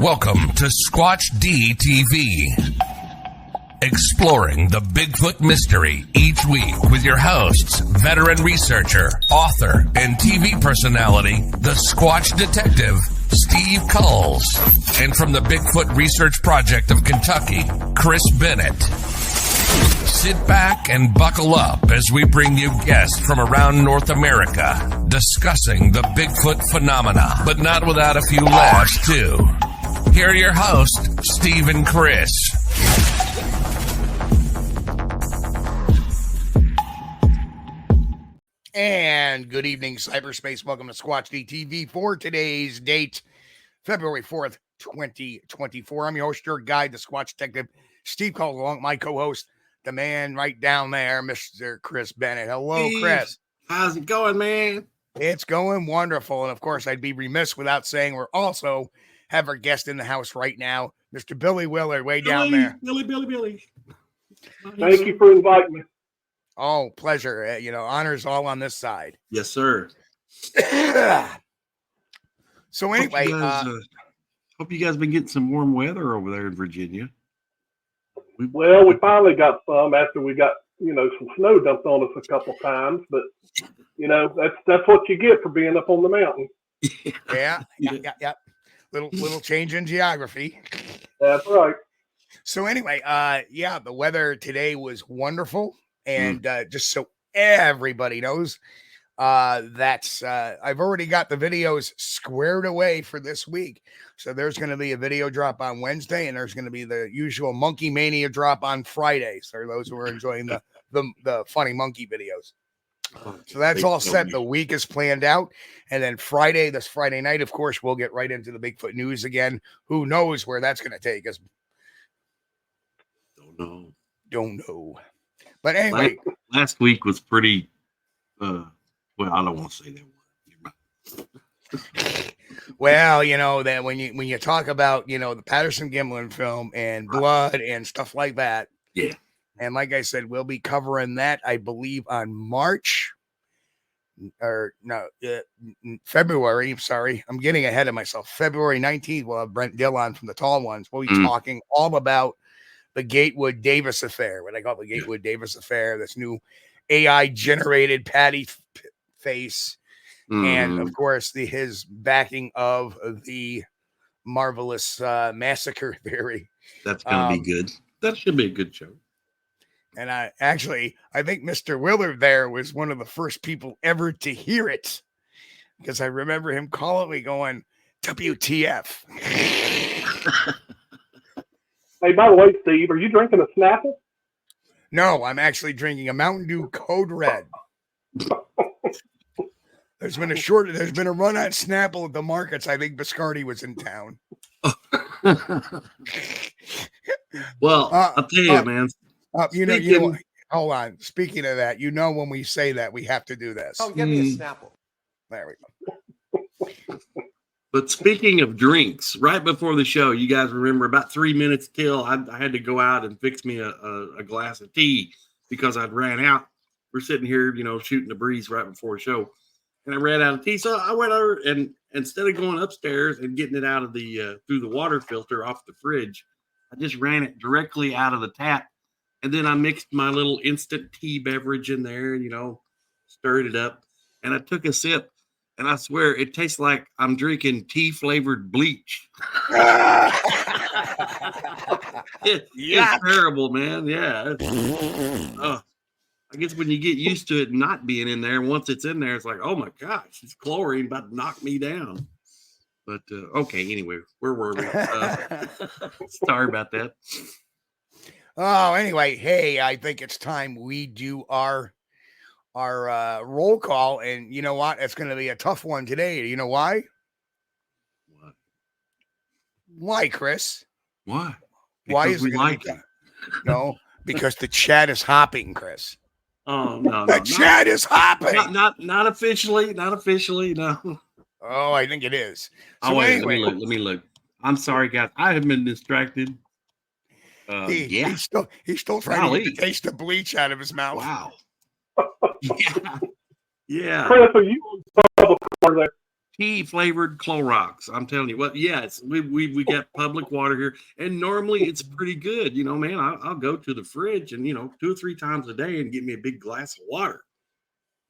Welcome to Squatch-D TV. Exploring the Bigfoot mystery each week with your hosts, veteran researcher, author, and TV personality, the Squatch Detective, Steve Kulls, and from the Bigfoot Research Project of Kentucky, Chris Bennett. Sit back and buckle up as we bring you guests from around North America discussing the Bigfoot phenomena, but not without a few laughs, too. Here are your hosts, Steve and Chris. And good evening, cyberspace. Welcome to Squatch-D TV for today's date, February 4th, 2024. I'm your host, your guide, the Squatch Detective, Steve Kulls, along my co-host, the man right down there, Mr. Chris Bennett. Hello, Chris. How's it going, man? It's going wonderful. And of course, I'd be remiss without saying we're also have our guest in the house right now, Mr. Billy Willard, way down there. Billy. Thank you for inviting me. Oh, pleasure. Honors all on this side. Yes, sir. So anyway, hope you guys been getting some warm weather over there in Virginia. Well, we finally got some after we got, some snow dumped on us a couple times, but that's what you get for being up on the mountain. Yeah. Little change in geography. That's right. So anyway, the weather today was wonderful. And just so everybody knows, I've already got the videos squared away for this week. So there's going to be a video drop on Wednesday, and there's going to be the usual Monkey Mania drop on Friday. So those who are enjoying the funny monkey videos. So that's all set. The week is planned out. And then this Friday night, of course, we'll get right into the Bigfoot news again. Who knows where that's going to take us? Don't know. But anyway, last week was pretty. I don't want to say that one. Well, that when you talk about the Patterson Gimlin film and blood and stuff like that, yeah. And like I said, we'll be covering that, I believe, on February. Sorry, I'm getting ahead of myself. February 19th, we'll have Brent Dillon from the Tall Ones. We'll be talking all about the Gatewood Davis affair, what I call the Gatewood Davis affair, this new AI generated patty face. And of course, his backing of the marvelous massacre theory. That's going to be good. That should be a good show. And I think Mr. Willard there was one of the first people ever to hear it, because I remember him calling me going, WTF. Hey, by the way, Steve, are you drinking a Snapple? No, I'm actually drinking a Mountain Dew Code Red. There's been a run on Snapple at the markets. I think Biscardi was in town. Well, I'll tell you, man. Hold on. Speaking of that, when we say that, we have to do this. Oh, give me a Snapple. There we go. But speaking of drinks, right before the show, you guys remember about 3 minutes till I had to go out and fix me a glass of tea because I'd ran out. We're sitting here, shooting the breeze right before the show, and I ran out of tea. So I went over, and instead of going upstairs and getting it out of through the water filter off the fridge, I just ran it directly out of the tap. And then I mixed my little instant tea beverage in there and, stirred it up. And I took a sip, and I swear it tastes like I'm drinking tea-flavored bleach. It's terrible, man. Yeah. I guess when you get used to it not being in there, once it's in there, it's like, oh, my gosh, it's chlorine about to knock me down. But, okay, anyway, where were we? Sorry about that. Oh, anyway, hey, I think it's time we do our roll call, and you know what? It's going to be a tough one today. You know why? What? Why, Chris? Why? Why is it like it? No, because the chat is hopping, Chris. Oh no, the chat is hopping. Not officially. Not officially. No. Oh, I think it is. So anyway, let me look. I'm sorry, guys. I have been distracted. He's still trying to get the taste of bleach out of his mouth. Wow. Yeah. Chris, are you on public there? tea flavored Clorox. I'm telling you what, yes, we got public water here, and normally it's pretty good. You know, man, I'll go to the fridge and 2 or 3 times a day and get me a big glass of water.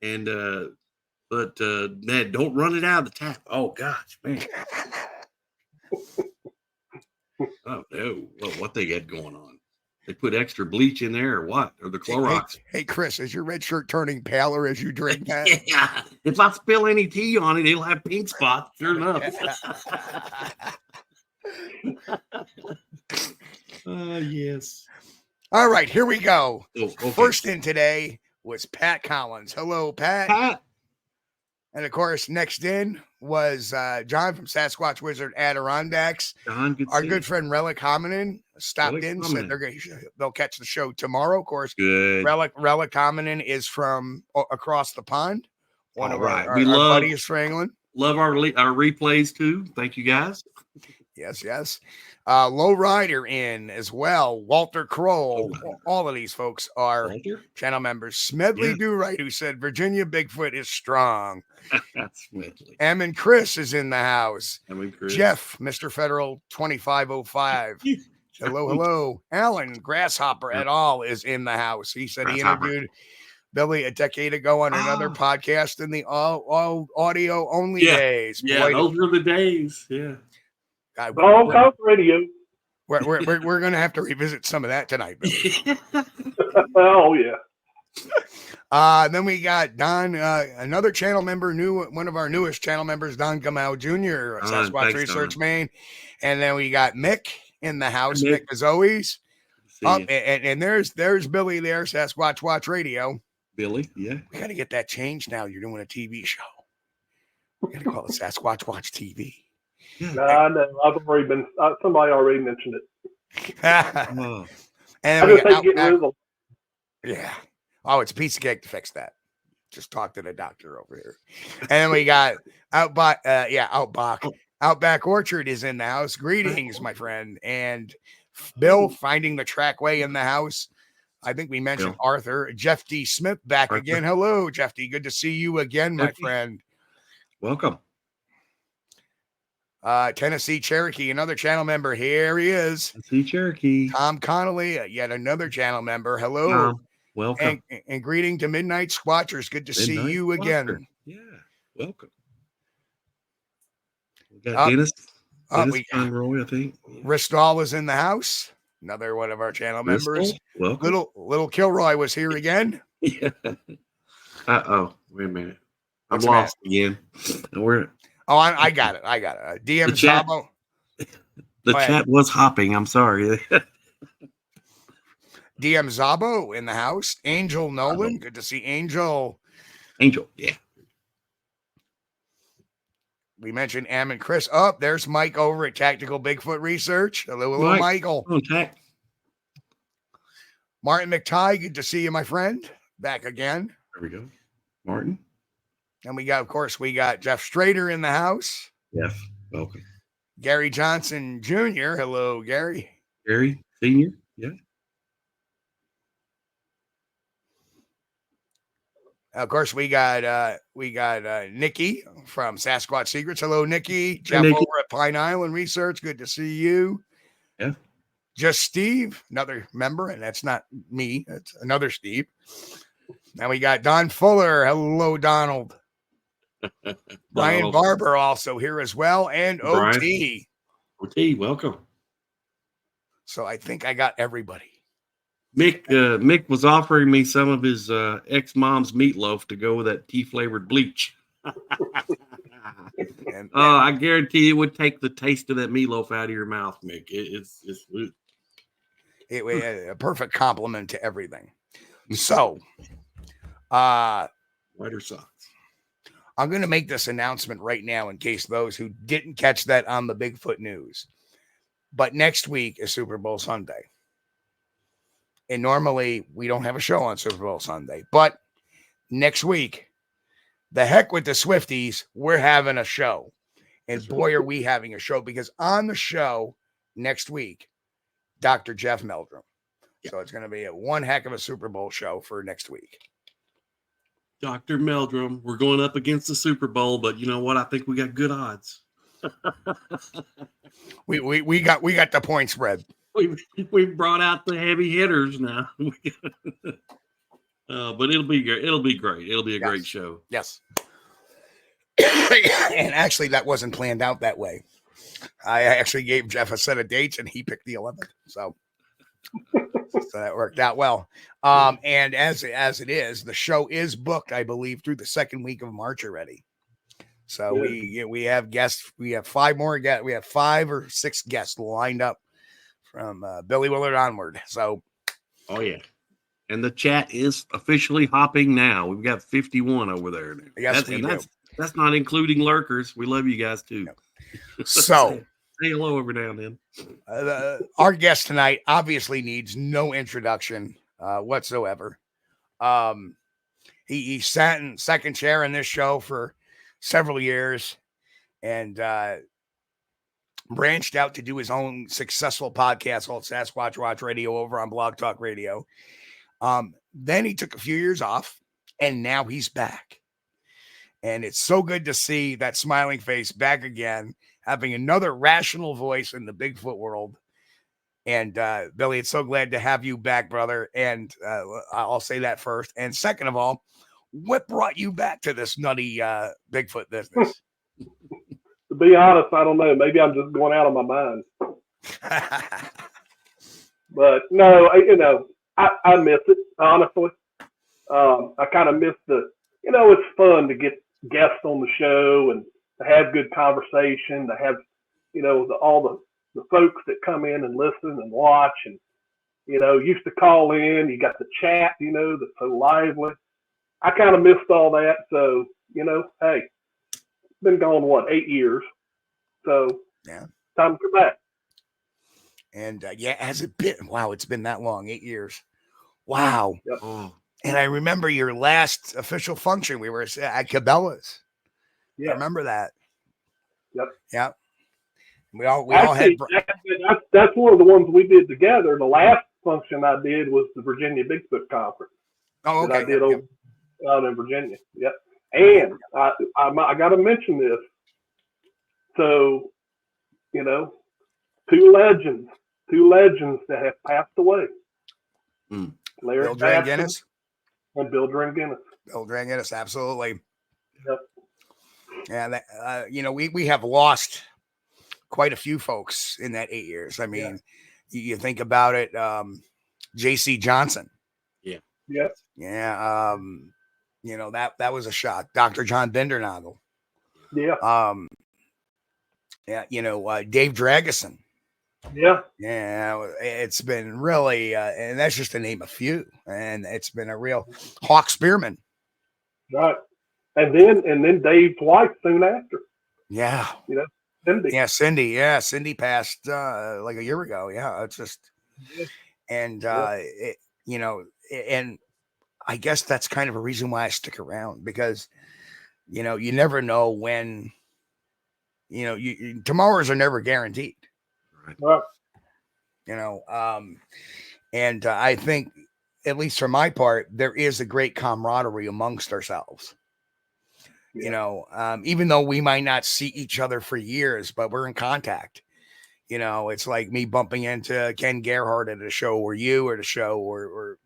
And but man, don't run it out of the tap. Oh gosh, man. Oh no, what they got going on? They put extra bleach in there or what? Or the Clorox? Hey, Chris, is your red shirt turning paler as you drink that? Yeah. If I spill any tea on it, it'll have pink spots. Sure enough. Yes. All right, here we go. Oh, okay. First in today was Pat Collins. Hello, Pat. Pat. And of course, next in was John from Sasquatch Wizard Adirondacks. John, Our good friend Relic Hominin stopped Relic in, Hominin. said they'll catch the show tomorrow. Of course, Good. Relic Hominin is from across the pond. One All of right. our We love- buddies from England. Love our replays too. Thank you guys. Yes. Lowrider in as well. Walter Kroll. All of these folks are Walter? channel members. Smedley Yeah. Do-Right, who said Virginia Bigfoot is strong. That's Smedley. Em and Chris is in the house. I mean, Chris. Jeff, Mr. Federal 2505. Hello. Alan Grasshopper et al. Is in the house. He said he Grasshopper. interviewed Billy a decade ago on another podcast in the all audio only days. Yeah, Boy, those were the days. Yeah. God, All Talk Radio. we're going to have to revisit some of that tonight, Billy. Oh, yeah. Then we got Don, another channel member, one of our newest channel members, Don Gamow Jr., Sasquatch thanks, Research Don. Maine. And then we got Mick in the house, Mick. Mick as always. See Oh, ya. and there's Billy there, Sasquatch Watch Radio. Billy. Yeah. We got to get that changed now. You're doing a TV show. We got to call it Sasquatch Watch TV. No, I've already been. Somebody already mentioned it. And Oh, then I we just think got getting rid of Outback. the Yeah. Oh, it's a piece of cake to fix that. Just talk to the doctor over here. And then we got Outback. Outback Orchard is in the house. Greetings, my friend. And Bill finding the trackway in the house. I think we mentioned Bill. Arthur. Jeff D. Smith back Arthur. again. Hello, Jeff D. Good to see you again, my Jeff D. friend. welcome. Tennessee Cherokee, another channel member. Here he is. See Cherokee. Tom Connolly, yet another channel member. Hello. Tom, welcome. And greeting to Midnight Squatchers. Good to see Midnight you again. Walker. Yeah, welcome. We got Dennis Conroy, I think. Ristall is in the house. Another one of our channel members. Welcome. Little Kilroy was here again. Yeah. Uh-oh. Wait a minute. I'm What's lost again. I got it. DM The chat- Zabo. The Go ahead. chat was hopping. I'm sorry. DM Zabo in the house. Angel Nolan. Good to see Angel. Angel. Yeah. We mentioned Am and Chris. Oh, there's Mike over at Tactical Bigfoot Research. Hello, Mike. Michael. Contact. Martin McTighe. Good to see you, my friend. Back again. There we go. Martin. And we got Jeff Strader in the house. Yes. Welcome. Gary Johnson Jr. Hello, Gary. Gary Senior. Yeah. Of course, we got Nikki from Sasquatch Secrets. Hello, Nikki. Jeff Nikki. over at Pine Island Research. Good to see you. Yeah. Just Steve, another member, and that's not me. That's another Steve. Now we got Don Fuller. Hello, Donald. Brian Donald. Barber also here as well, and Brian. OT. OT, welcome. So I think I got everybody. Mick was offering me some of his ex-mom's meatloaf to go with that tea-flavored bleach. And, I guarantee it would take the taste of that meatloaf out of your mouth, Mick. It's it was a perfect compliment to everything. So, whiter socks. I'm going to make this announcement right now in case those who didn't catch that on the Bigfoot news. But next week is Super Bowl Sunday. And normally we don't have a show on Super Bowl Sunday. But next week, the heck with the Swifties, we're having a show. And boy, are we having a show, because on the show next week, Dr. Jeff Meldrum. So it's going to be one heck of a Super Bowl show for next week. Dr. Meldrum, we're going up against the Super Bowl, but you know what? I think we got good odds. We got the point spread. We brought out the heavy hitters now. But it'll be great. It'll be great. It'll be a great show. Yes. And actually, that wasn't planned out that way. I actually gave Jeff a set of dates, and he picked the 11th. So that worked out well. And as it is, the show is booked, I believe, through the second week of March already. So we have guests. We have 5 more guests. We have 5 or 6 guests lined up from Billy Willard onward. So, oh yeah. And the chat is officially hopping now. We've got 51 over there now. Yes, that's not including lurkers. We love you guys too. Yep. So say hello every now and then. Our guest tonight obviously needs no introduction whatsoever. He sat in second chair in this show for several years and branched out to do his own successful podcast called Sasquatch Watch Radio over on Blog Talk Radio. Then he took a few years off, and now he's back. And it's so good to see that smiling face back again, having another rational voice in the Bigfoot world. And Billy, it's so glad to have you back, brother. And I'll say that first. And second of all, what brought you back to this nutty Bigfoot business? To be honest, I don't know. Maybe I'm just going out of my mind. But no, I miss it, honestly. I kind of miss it's fun to get guests on the show and to have good conversation, to have, all the folks that come in and listen and watch and, used to call in, you got the chat, that's so lively. I kind of missed all that. So, hey, it's been gone, 8 years. So yeah, time to come back. And has it been? Wow, it's been that long, 8 years. Wow. Yep. Oh. And I remember your last official function. We were at Cabela's. Yeah. I remember that. Yep. Yep. We all Actually, had. That's one of the ones we did together. The last function I did was the Virginia Bigfoot Conference. Oh, okay. That I did out in Virginia. Yep. And I got to mention this. So, 2 legends that have passed away. Larry Bill Dranguinnis and Bill Dranguinnis. Bill Dranguinnis, absolutely. Yep. Yeah, we have lost quite a few folks in that 8 years. I mean, you think about it, J.C. Johnson. Yeah. Yep. Yeah. That was a shock. Dr. John Bindernagel. Yeah. Dave Drageson. Yeah. Yeah, it's been really, and that's just to name a few, and it's been a real Hawk Spearman. Right. And then Dave's wife soon after. Yeah. Cindy. Yeah, Cindy. Yeah, Cindy passed like a year ago. Yeah, it's just, and and I guess that's kind of a reason why I stick around, because you never know when, tomorrows are never guaranteed. Right. And I think, at least for my part, there is a great camaraderie amongst ourselves. Yeah. Even though we might not see each other for years, but we're in contact. It's like me bumping into Ken Gerhardt at a show, or you at a show, or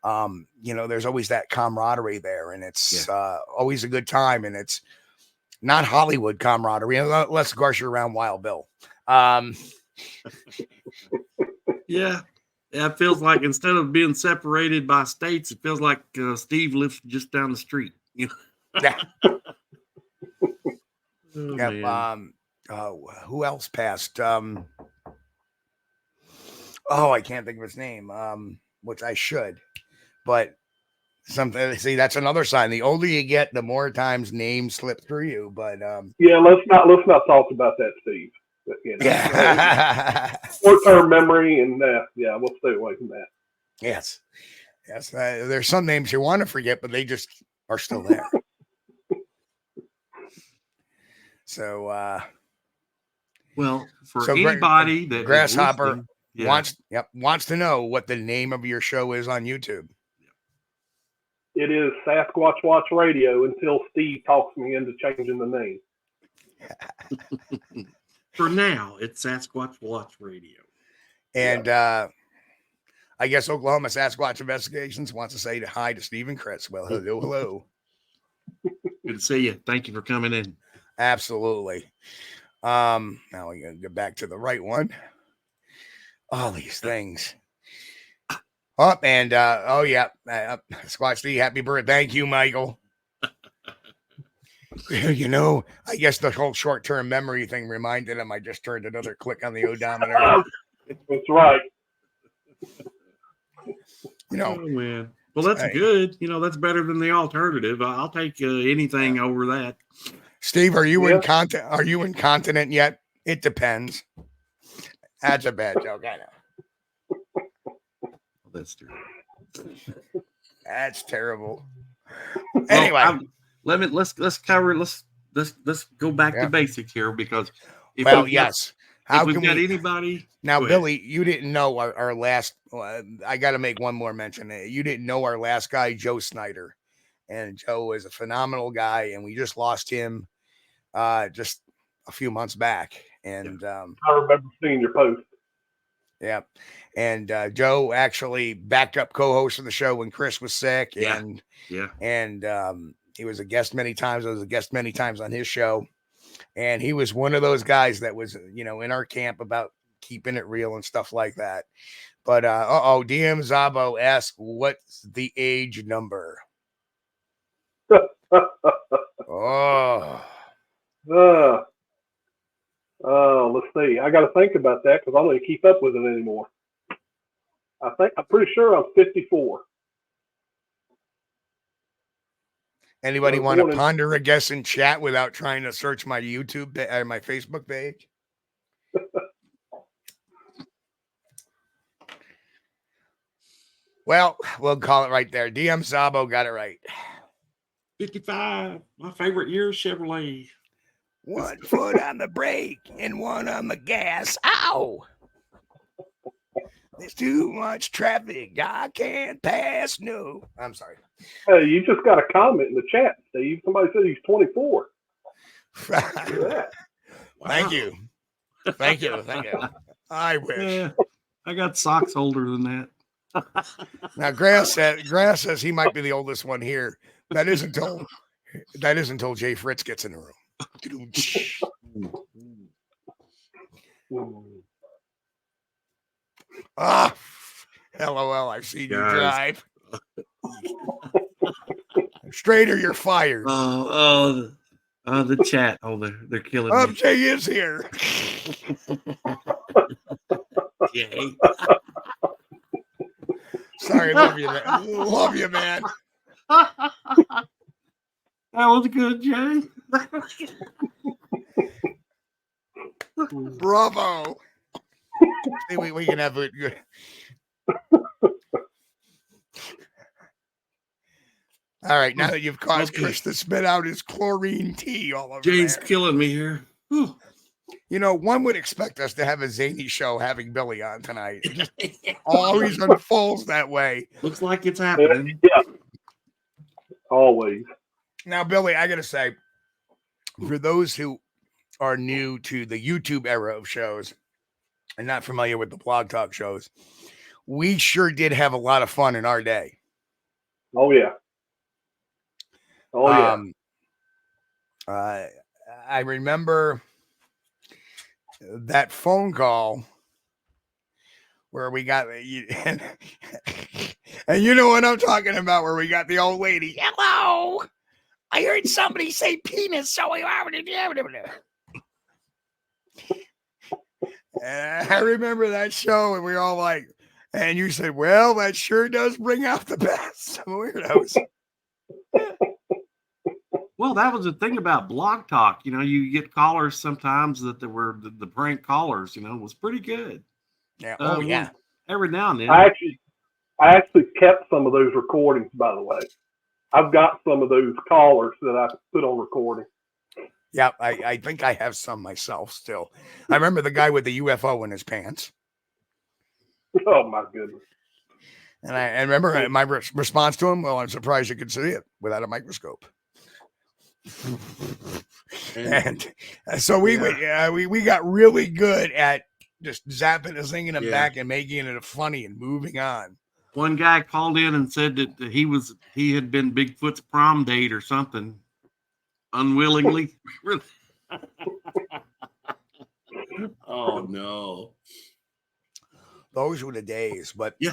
there's always that camaraderie there, and it's always a good time, and it's not Hollywood camaraderie, unless, of course, you're around Wild Bill. Yeah, it feels like instead of being separated by states, it feels like Steve lives just down the street. Yeah. Oh, Who else passed? I can't think of his name. Which I should, but see, that's another sign. The older you get, the more times names slip through you. But let's not talk about that, Steve. Short-term memory, and we'll stay away from that. Yes. There's some names you want to forget, but they just are still there. So, for anybody that Grasshopper wants to know what the name of your show is on YouTube. it is Sasquatch Watch Radio until Steve talks me into changing the name. For now, it's Sasquatch Watch Radio. And I guess Oklahoma Sasquatch Investigations wants to say hi to Steve and Chris. Well, hello. Good to see you. Thank you for coming in. Absolutely. Now we gotta get back to the right one. All these things. Oh, and Squatch-D, happy birthday. Thank you, Michael. You know, I guess the whole short-term memory thing reminded him I just turned another click on the odometer. That's right. You know, oh, man. Well, that's good. You know, that's better than the alternative. I'll take anything over that. Steve, are you incontinent yet? It depends. That's a bad joke, I know. That's true. That's terrible. Well, Anyway, let's go back to basics here, because if yes. How can got anybody now, Billy? You didn't know our last. I got to make one more mention. You didn't know our last guy, Joe Snyder, and Joe is a phenomenal guy, and we just lost him just a few months back. And I remember seeing your post. Yeah. And Joe actually backed up co-host of the show when Chris was sick. Yeah. And he was a guest many times. I was a guest many times on his show. And he was one of those guys that was, you know, in our camp about keeping it real and stuff like that. But DM Zabo asked, what's the age number? Let's see. I got to think about that because I don't even keep up with it anymore. I'm pretty sure I'm 54. Anybody want to ponder a guess in chat without trying to search my YouTube or my Facebook page? Well, we'll call it right there. DM Zabo got it right. 55. My favorite year, Chevrolet. 1 foot on the brake and 1 on the gas. Ow! There's too much traffic. I can't pass. No. I'm sorry. Hey, you just got a comment in the chat, Steve. Somebody said he's 24. Thank you. Thank you. I wish. Yeah, I got socks older than that. Now, Grass says he might be the oldest one here. That is until Jay Fritz gets in the room. LOL, I've seen you drive. Straighter, you're fired. The chat. Oh, they're killing me. Jay is here. Jay. Sorry, love you, man. Love you, man. That was good, Jay. Bravo. See, we can have it good. All right, now that you've caused Chris to spit out his chlorine tea all over Jay's killing me here. Whew. You know, one would expect us to have a zany show having Billy on tonight. It just always unfolds that way. Looks like it's happening. Yeah. Always. Now, Billy, I got to say, for those who are new to the YouTube era of shows and not familiar with the blog talk shows, we sure did have a lot of fun in our day. Oh, yeah. I remember that phone call where we got and you know what I'm talking about, where we got the old lady. Hello, I heard somebody say penis, so we are. And I remember that show, and we all like, and you said, "Well, that sure does bring out the best weirdos." Well, that was the thing about Blog Talk. You know, you get callers sometimes that were the prank callers. You know, it was pretty good. Yeah. Every now and then. I actually kept some of those recordings, by the way. I've got some of those callers that I put on recording. Yeah, I think I have some myself still. I remember the guy with the UFO in his pants. Oh, my goodness. And I remember my response to him, well, I'm surprised you could see it without a microscope. And so we got really good at just zapping this thing in the back and making it funny and moving on. One guy called in and said that he had been Bigfoot's prom date or something unwillingly. Oh no. Those were the days, but yeah,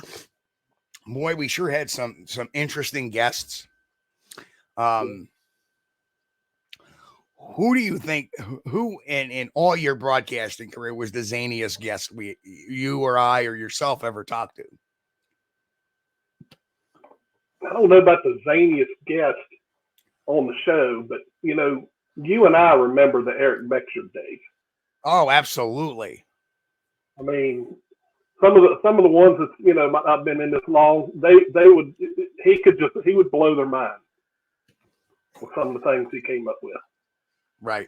boy, we sure had some interesting guests. Who do you think who in all your broadcasting career was the zaniest guest you or I or yourself ever talked to? I don't know about the zaniest guest on the show, but you and I remember the Eric Beckshire days. Oh, absolutely. I mean, some of the ones that might not have been in this long, he would blow their mind with some of the things he came up with. Right.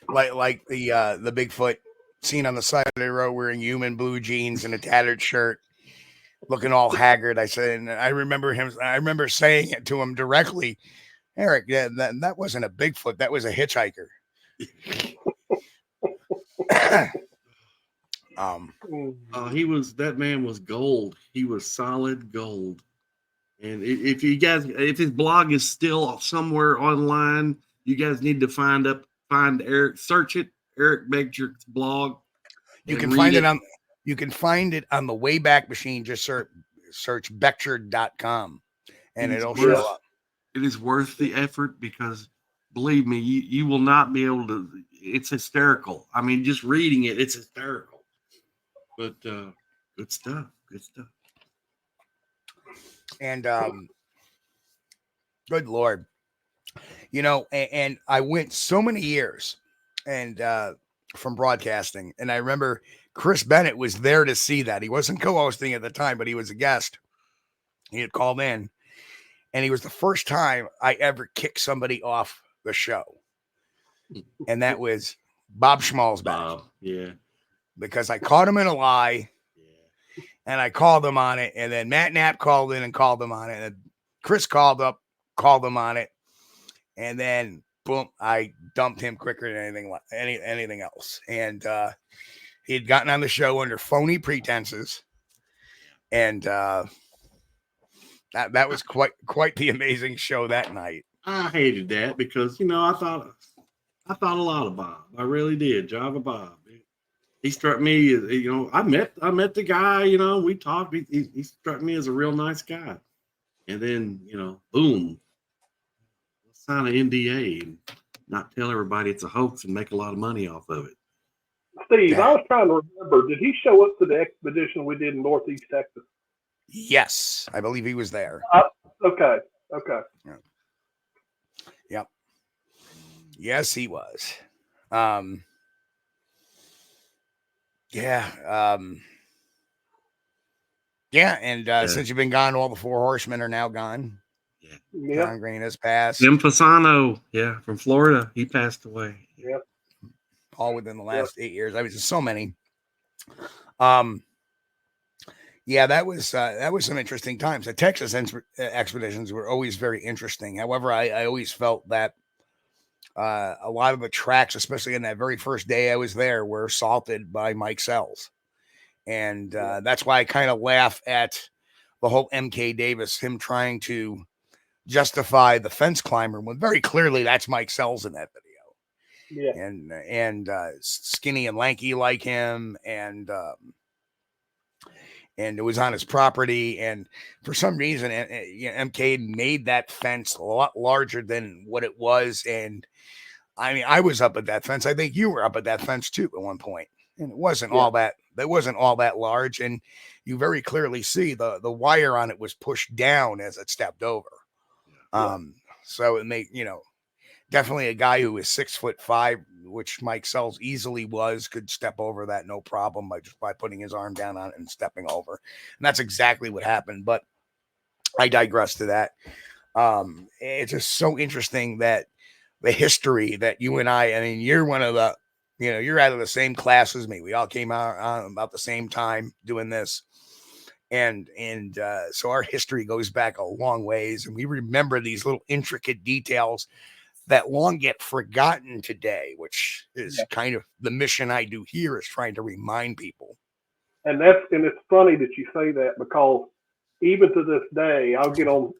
Like the Bigfoot seen on the side of the road wearing human blue jeans and a tattered shirt, looking all haggard. I said, and I remember saying it to him directly, Eric, that wasn't a Bigfoot, that was a hitchhiker. That man was gold. He was solid gold. And if his blog is still somewhere online, you guys need to find Eric, search it, Eric Beckshire's blog. You can find it on the Wayback Machine. Just search Beckshire.com and it'll show up. It is worth the effort because believe me, you will not be able to. It's hysterical. I mean, just reading it's hysterical. But good stuff. And good Lord, and I went so many years and from broadcasting, and I remember Chris Bennett was there to see that. He wasn't co-hosting at the time, but he was a guest. He had called in, and he was the first time I ever kicked somebody off the show. And that was Bob Schmalzbach. Yeah. Because I caught him in a lie. Yeah. And I called him on it. And then Matt Knapp called in and called him on it. And Chris called him on it. And then boom, I dumped him quicker than anything else. And he had gotten on the show under phony pretenses. And that was quite the amazing show that night. I hated that because I thought a lot of Bob. I really did. Java Bob. He struck me as I met the guy. We talked. He struck me as a real nice guy. And then boom, let's sign an NDA and not tell everybody it's a hoax and make a lot of money off of it. Steve, I was trying to remember. Did he show up to the expedition we did in Northeast Texas? Yes, I believe he was there. Okay. Yeah. Yep. Yes, he was. Since you've been gone, all the four horsemen are now gone. Yeah. John Green has passed. Jim Fasano, from Florida, he passed away. Yep. All within the last 8 years. I mean, just so many. That was some interesting times. The Texas expeditions were always very interesting. However, I always felt that a lot of the tracks, especially in that very first day I was there, were assaulted by Mike Sells. And that's why I kind of laugh at the whole MK Davis, him trying to justify the fence climber when very clearly that's Mike Sells in that video. Yeah. And skinny and lanky like him, and it was on his property. And for some reason, MK made that fence a lot larger than what it was. And I mean, I was up at that fence. I think you were up at that fence too at one point. And it wasn't all that large. And you very clearly see the wire on it was pushed down as it stepped over. So it made, definitely a guy who was 6'5", which Mike Sells easily was, could step over that no problem by putting his arm down on it and stepping over. And that's exactly what happened. But I digress to that. It's just so interesting that the history that you and I mean, you're one of the, you're out of the same class as me. We all came out about the same time doing this. And so our history goes back a long ways, and we remember these little intricate details that long get forgotten today, which is kind of the mission I do here, is trying to remind people. And it's funny that you say that, because even to this day, I'll get on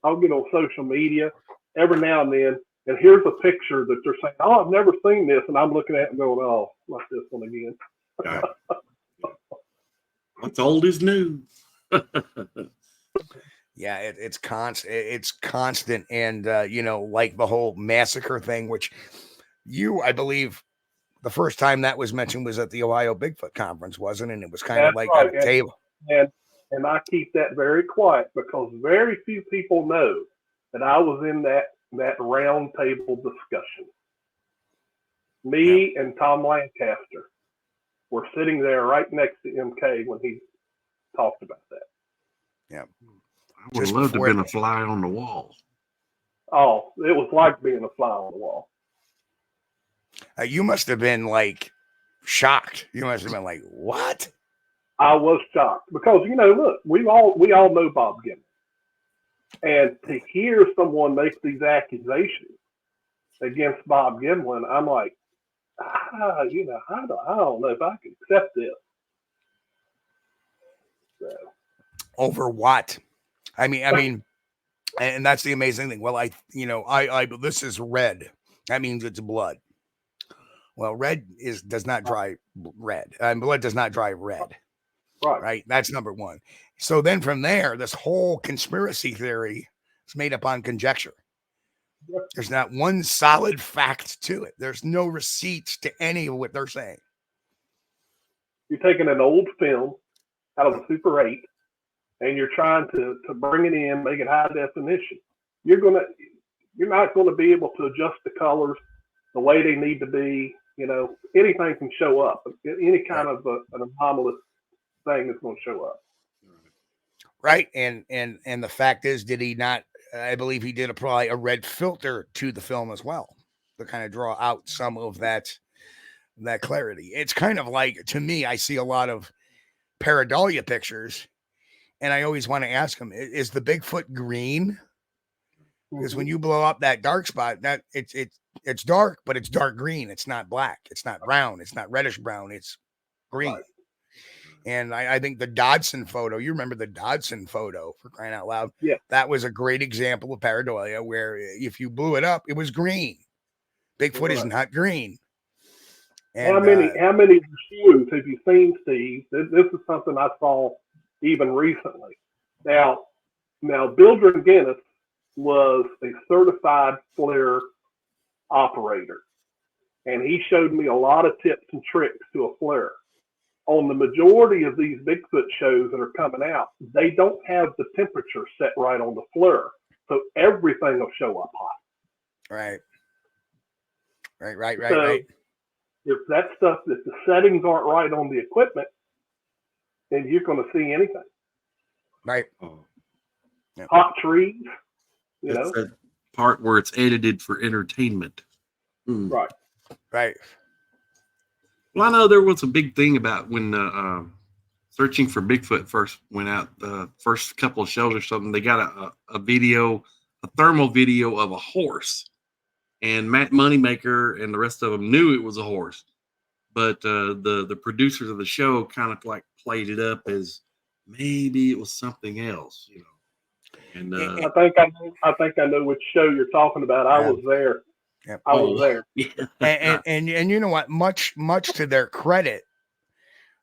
social media every now and then, and here's a picture that they're saying, "Oh, I've never seen this," and I'm looking at it and going, "Oh, not this one again." Yeah. What's old is new. Yeah, it's constant. It's constant, and like the whole massacre thing, which I believe, the first time that was mentioned was at the Ohio Bigfoot Conference, wasn't it? And it was kind of like right. at a table. And I keep that very quiet, because very few people know that I was in that round table discussion. Me and Tom Lancaster were sitting there right next to MK when he talked about that. Yeah. I would love to have been a fly on the wall. Oh, it was like being a fly on the wall. You must have been like shocked. You must have been like, "What?" I was shocked, because look, we all know Bob Gimlin, and to hear someone make these accusations against Bob Gimlin, I'm like, I don't know if I can accept this. So. Over what? I mean, and that's the amazing thing. Well, this is red. That means it's blood. Well, red does not dry red. Blood does not dry red. Right. That's number one. So then from there, this whole conspiracy theory is made up on conjecture. There's not one solid fact to it. There's no receipts to any of what they're saying. You're taking an old film out of a Super 8, and you're trying to bring it in, make it high definition. You're not going to be able to adjust the colors the way they need to be. Anything can show up. Any kind of an anomalous thing is going to show up. Right. And the fact is, did he not? I believe he did apply a red filter to the film as well to kind of draw out some of that clarity. It's kind of like, to me, I see a lot of pareidolia pictures, and I always want to ask them, is the Bigfoot green? Because when you blow up that dark spot, that it's dark, but it's dark green. It's not black. It's not brown. It's not reddish brown. It's green. Right. And I think the Dodson photo, you remember the Dodson photo, for crying out loud? Yeah. That was a great example of pareidolia, where if you blew it up, it was green. Bigfoot is not green. And, how many shoes have you seen, Steve? This is something I saw even recently. Now Bildren Guinness was a certified flare operator, and he showed me a lot of tips and tricks to a flare. On the majority of these Bigfoot shows that are coming out, they don't have the temperature set right on the flare, so everything will show up hot. Right. So if that stuff, if the settings aren't right on the equipment, then you're going to see anything. Right. Yep. Hot trees. It's that part where it's edited for entertainment. Right. Right. Well, I know there was a big thing about when Searching for Bigfoot first went out, the first couple of shows or something. They got a video, a thermal video of a horse, and Matt Moneymaker and the rest of them knew it was a horse, but the producers of the show kind of like played it up as maybe it was something else, And I think I know which show you're talking about. I was there. Yep. I was there. Yeah. And you know what? Much to their credit,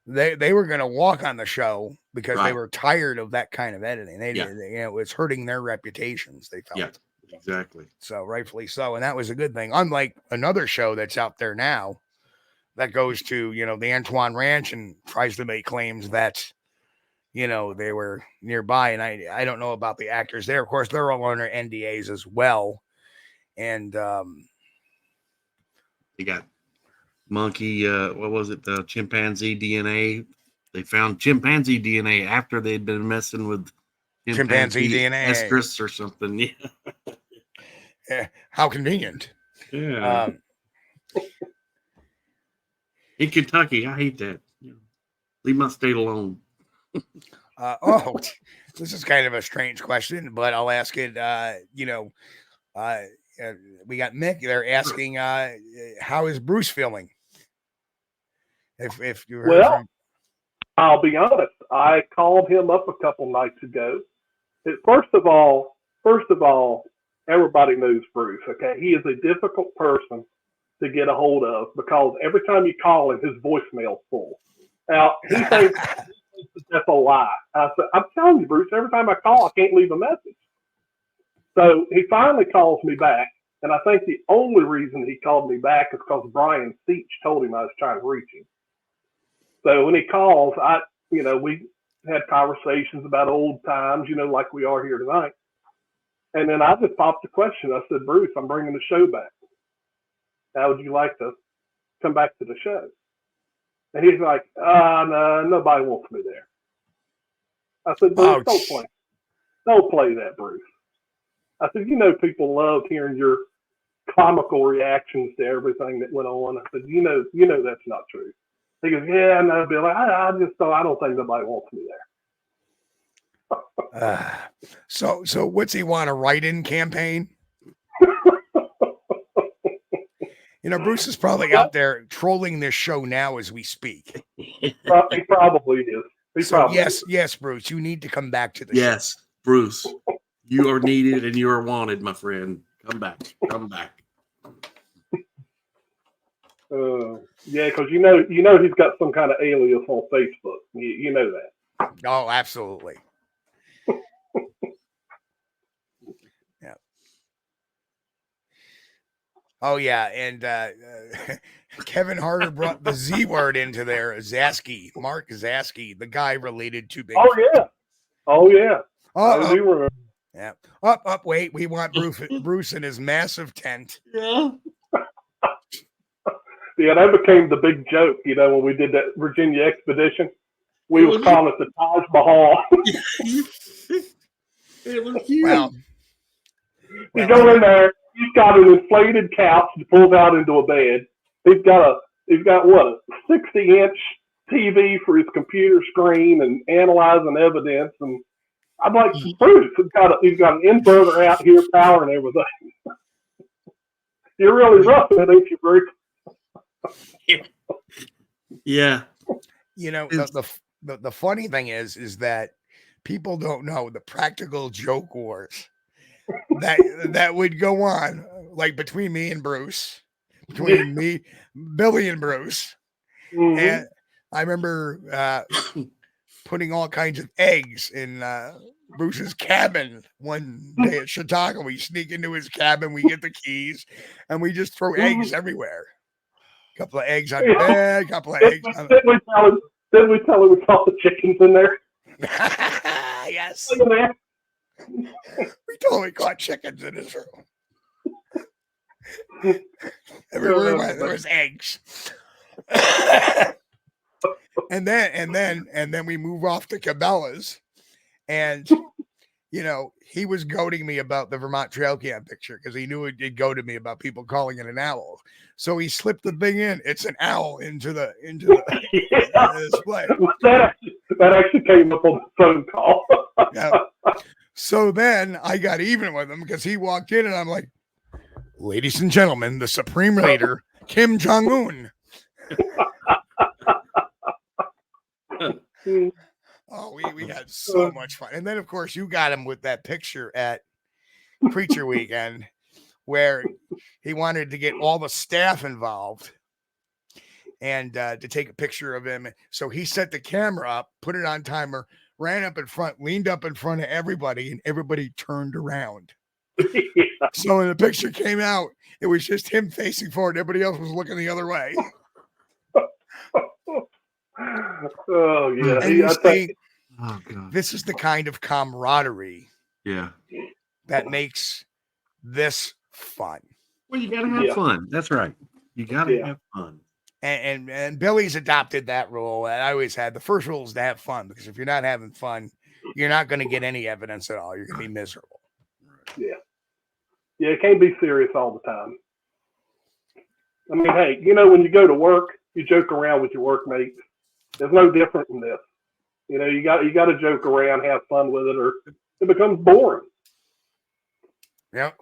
they were going to walk on the show because they were tired of that kind of editing. It was hurting their reputations, they felt. Yeah, exactly. So rightfully so. And that was a good thing. Unlike another show that's out there now that goes to, the Antoine Ranch and tries to make claims that, they were nearby. And I don't know about the actors there. Of course, they're all under NDAs as well. And you got monkey, what was it? The chimpanzee DNA. They found chimpanzee DNA after they'd been messing with chimpanzee DNA estrus or something. Yeah. Yeah. How convenient. Yeah. In Kentucky, I hate that. Leave my state alone. This is kind of a strange question, but I'll ask it. We got Mick. They're asking, how is Bruce feeling? If you heard from... I'll be honest. I called him up a couple nights ago. First of all, everybody knows Bruce. Okay, he is a difficult person to get a hold of because every time you call him, his voicemail's full. Now he thinks that's a lie. I said, I'm telling you, Bruce. Every time I call, I can't leave a message. So he finally calls me back, and I think the only reason he called me back is because Brian Seach told him I was trying to reach him. So when he calls, we had conversations about old times, like we are here tonight. And then I just popped the question. I said, Bruce, I'm bringing the show back. How would you like to come back to the show? And he's like, no, nobody wants me there. I said, Bruce, don't play that, Bruce. I said, people love hearing your comical reactions to everything that went on. I said, that's not true. He goes, yeah, no, Bill, I don't think nobody wants me there. So what's he want, a write-in campaign? Bruce is probably out there trolling this show now as we speak. He probably is. Yes, Bruce, you need to come back to the show. Yes, Bruce, you are needed and you are wanted, my friend. Come back. Yeah, because he's got some kind of alias on Facebook. You know that. Oh, absolutely. Yeah. Oh yeah, and Kevin Harder brought the Z word into there. Zaski, Mark Zaski, the guy related to Bigfoot. Oh yeah. I do remember. Yeah. Up. Wait, we want Bruce in his massive tent. Yeah. Yeah, that became the big joke, when we did that Virginia expedition. We was calling it the Taj Mahal. It was huge. Well, you go in there, he's got an inflated couch that pulls out into a bed. He's got a 60-inch TV for his computer screen and analyzing evidence. And I'm like, Bruce, he's got an inverter out here powering everything. You're really rough, ain't you, Bruce? Yeah. The funny thing is that people don't know the practical joke wars that would go on, like between me and Bruce, me, Billy and Bruce. Mm-hmm. And I remember putting all kinds of eggs in Bruce's cabin one day at Chautauqua. We sneak into his cabin, we get the keys, and we just throw eggs everywhere. A couple of eggs on the bed, a couple of eggs on Didn't we tell him we caught the chickens in there? Yes. We totally caught chickens in his room. Everywhere there was eggs. and then we move off to Cabela's, and he was goading me about the Vermont trail cam picture because he knew it'd go to me about people calling it an owl. So he slipped the thing in. It's an owl into the display. That actually came up on the phone call. Yeah. So then I got even with him because he walked in and I'm like, ladies and gentlemen, the Supreme Leader, Kim Jong-un. Oh, we had so much fun. And then, of course, you got him with that picture at Creature Weekend where he wanted to get all the staff involved and to take a picture of him. So he set the camera up, put it on timer, ran up in front, leaned up in front of everybody, and everybody turned around. Yeah. So when the picture came out, it was just him facing forward. Everybody else was looking the other way. Oh, yeah. And you see, this is the kind of camaraderie that makes this fun. Well, you got to have fun. That's right. You got to have fun. And Billy's adopted that rule. And I always had the first rule is to have fun, because if you're not having fun, you're not going to get any evidence at all. You're going to be miserable. Yeah. Yeah, it can't be serious all the time. I mean, hey, when you go to work, you joke around with your workmates. There's no different in this. You know, you got to joke around, have fun with it, or it becomes boring. Yep.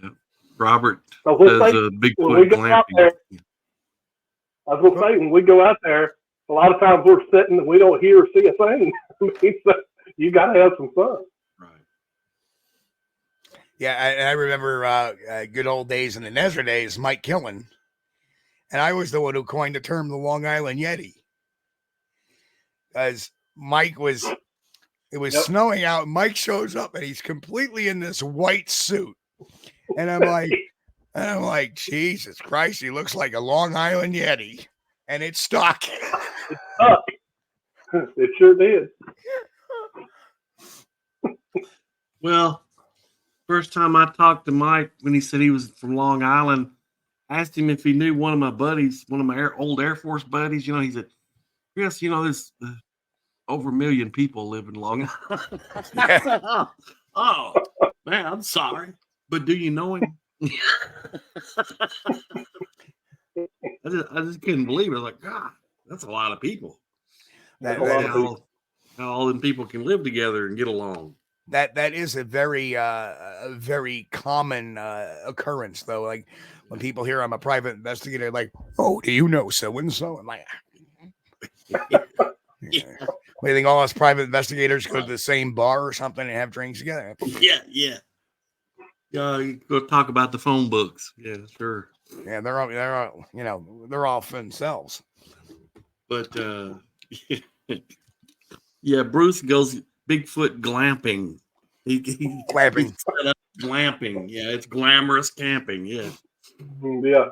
Yeah. Robert So does a when we Bigfoot go out glamping. there, I was going to say, when we go out there, a lot of times we're sitting and we don't hear or see a thing. I mean, so you got to have some fun. Right. Yeah, I remember good old days in the Nezra days, Mike Killen. And I was the one who coined the term the Long Island Yeti. As Mike was, it was snowing out. Mike shows up and he's completely in this white suit. And I'm like, Jesus Christ, he looks like a Long Island Yeti. And it stuck. It stuck. It sure did. Well, first time I talked to Mike when he said he was from Long Island, I asked him if he knew one of my buddies, one of my old Air Force buddies. You know, he said, "Yes, you know, there's over 1 million people live in Long Island." I said, oh, man, I'm sorry, but do you know him? I just couldn't believe it. I was like, God, that's a lot of people. How all them people can live together and get along. That is a very common occurrence, though. Like when people hear I'm a private investigator, like, oh, do you know so and so? I'm like, yeah. What do you think? All us private investigators go to the same bar or something and have drinks together? Yeah. You go talk about the phone books. Yeah, sure. Yeah, they're all you know, they're all for themselves. But yeah, Bruce goes Bigfoot glamping. He Glamping. set up glamping. Yeah, it's glamorous camping. Yeah. Yeah.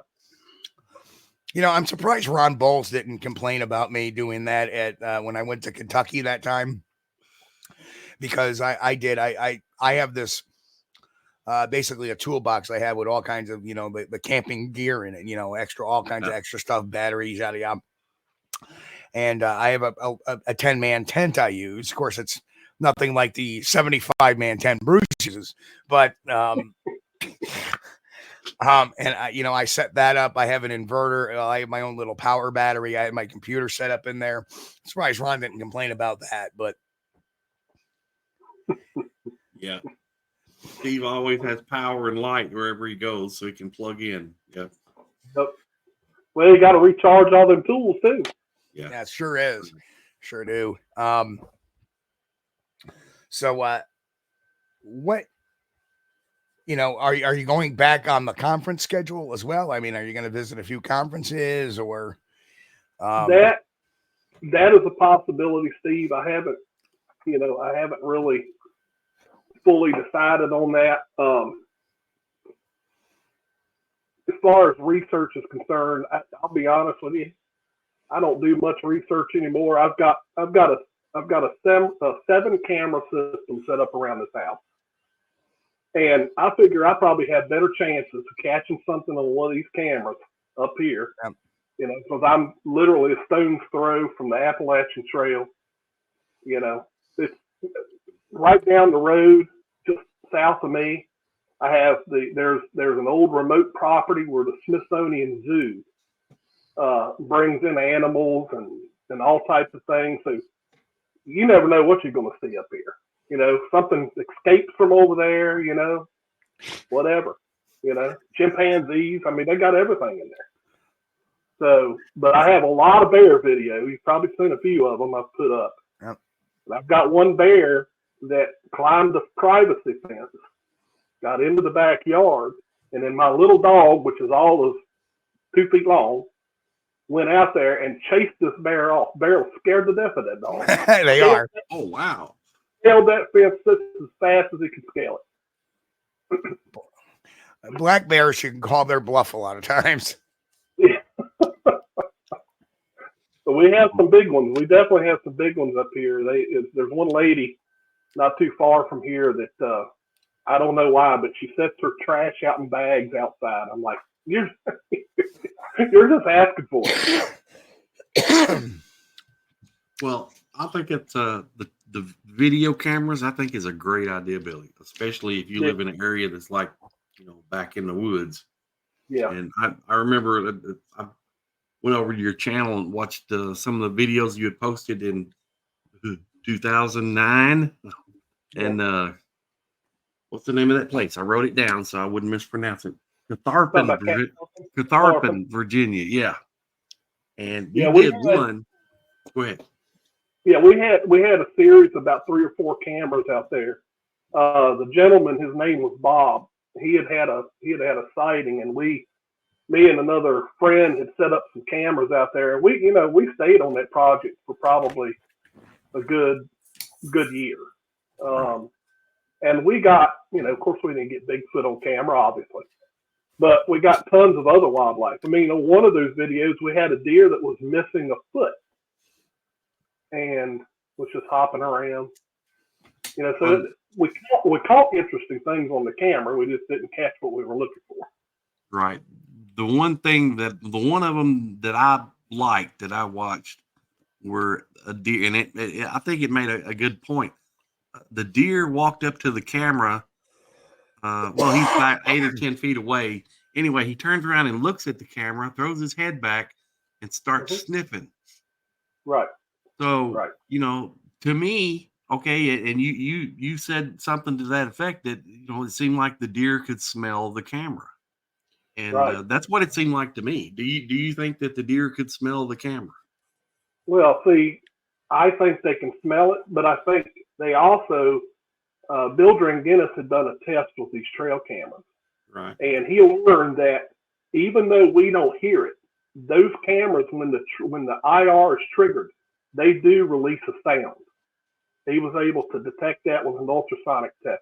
You know, I'm surprised Ron Bowles didn't complain about me doing that at when I went to Kentucky that time, because I did. I have this basically a toolbox I have with all kinds of, you know, the camping gear in it, you know, all kinds of extra stuff, batteries, yada yada. And I have a 10-man tent I use. Of course, it's nothing like the 75-man tent Bruce uses, but and I set that up. I have an inverter. I have my own little power battery. I have my computer set up in there. I'm surprised Ron didn't complain about that, but yeah. Steve always has power and light wherever he goes, so he can plug in. Yeah. Yep. Well, you got to recharge all them tools too. Yeah, it sure is. Sure do. So what, you know, are you going back on the conference schedule as well? I mean, are you going to visit a few conferences or that is a possibility, Steve. I haven't really fully decided on that. As far as research is concerned, I'll be honest with you, I don't do much research anymore. I've got a 7-camera system set up around this house, and I figure I probably have better chances of catching something on one of these cameras up here. Yep. You know, because I'm literally a stone's throw from the Appalachian Trail. You know, it's right down the road, just south of me. I have there's an old remote property where the Smithsonian Zoo brings in animals and all types of things. So you never know what you're going to see up here. You know, something escapes from over there, you know, whatever, you know, chimpanzees. I mean, they got everything in there. So, but I have a lot of bear video. You've probably seen a few of them I've put up. Yep. I've got one bear that climbed the privacy fence, got into the backyard, and then my little dog, which is all of 2 feet long, went out there and chased this bear off. Bear was scared to death of that dog. They are. Oh, wow. Scaled that fence just as fast as he could scale it. Black bears, you can call their bluff a lot of times. Yeah. But we have some big ones. We definitely have some big ones up here. There's one lady not too far from here that I don't know why, but she sets her trash out in bags outside. I'm like, you're just asking for it. Well, I think it's the video cameras. I think is a great idea, Billy, especially if you live in an area that's like, you know, back in the woods. Yeah. And I remember I went over to your channel and watched some of the videos you had posted, and 2009. And what's the name of that place? I wrote it down so I wouldn't mispronounce it. Catharpin, Virginia. Yeah. And you did one. Go ahead. Yeah, we had a series of about 3 or 4 cameras out there. The gentleman, his name was Bob. He had a sighting, and me and another friend had set up some cameras out there. We stayed on that project for probably a good year. And we got, of course we didn't get Bigfoot on camera, obviously, but we got tons of other wildlife. I mean, on one of those videos, we had a deer that was missing a foot and was just hopping around. So we caught interesting things on the camera. We just didn't catch what we were looking for. Right. The one of them that I liked, that I watched, were a deer, and I think it made a good point. The deer walked up to the camera. Well, he's about 8 or 10 feet away. Anyway, he turns around and looks at the camera, throws his head back, and starts sniffing. Right. So, to me, okay, and you said something to that effect, that it seemed like the deer could smell the camera, and that's what it seemed like to me. Do you think that the deer could smell the camera? Well, see, I think they can smell it, but I think they also, Bill Drangenis had done a test with these trail cameras, right? And he learned that even though we don't hear it, those cameras, when the IR is triggered, they do release a sound. He was able to detect that with an ultrasonic tester.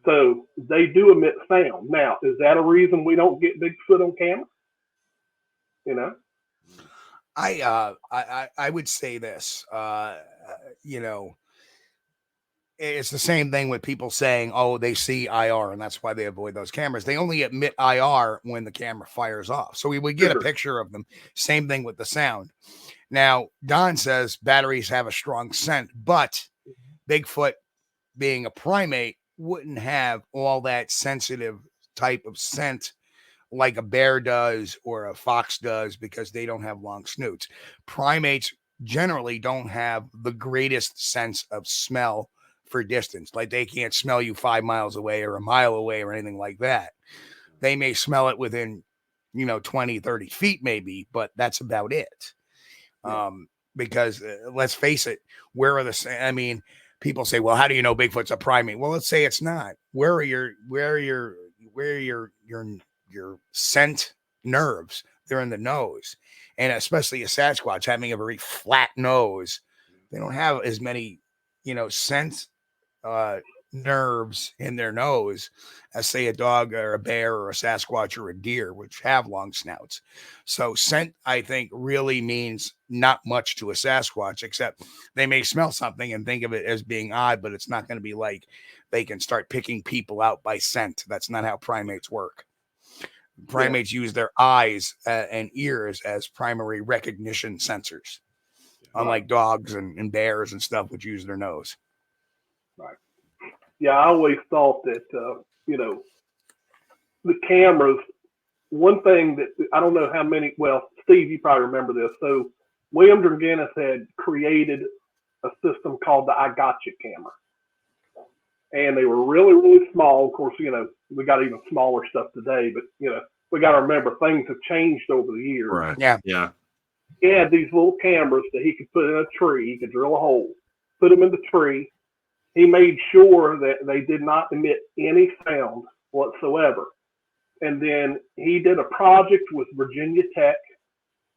So they do emit sound. Now, is that a reason we don't get Bigfoot on camera? I would say this, it's the same thing with people saying, oh, they see IR and that's why they avoid those cameras. They only emit IR when the camera fires off. So we would get a picture of them. Same thing with the sound. Now, Don says batteries have a strong scent, but Bigfoot, being a primate, wouldn't have all that sensitive type of scent like a bear does or a fox does, because they don't have long snoots. Primates generally don't have the greatest sense of smell for distance. Like they can't smell you 5 miles away or a mile away or anything like that. They may smell it within, 20, 30 feet maybe, but that's about it. Because let's face it, people say, well, how do you know Bigfoot's a primate? Well, let's say it's not. Where are your scent nerves? They're in the nose. And especially a Sasquatch having a very flat nose, they don't have as many, scent nerves in their nose as, say, a dog or a bear or a Sasquatch or a deer, which have long snouts. So scent, I think, really means not much to a Sasquatch, except they may smell something and think of it as being odd, but it's not going to be like they can start picking people out by scent. That's not how primates work. Primates use their eyes and ears as primary recognition sensors, unlike dogs and bears and stuff, which use their nose. Right. Yeah, I always thought that, the cameras, one thing that I don't know how many, well, Steve, you probably remember this. So William Drangenis had created a system called the I Gotcha camera. And they were really, really small. Of course, we got even smaller stuff today, but, we got to remember things have changed over the years. Right. Yeah. Yeah. He had these little cameras that he could put in a tree. He could drill a hole, put them in the tree. He made sure that they did not emit any sound whatsoever. And then he did a project with Virginia Tech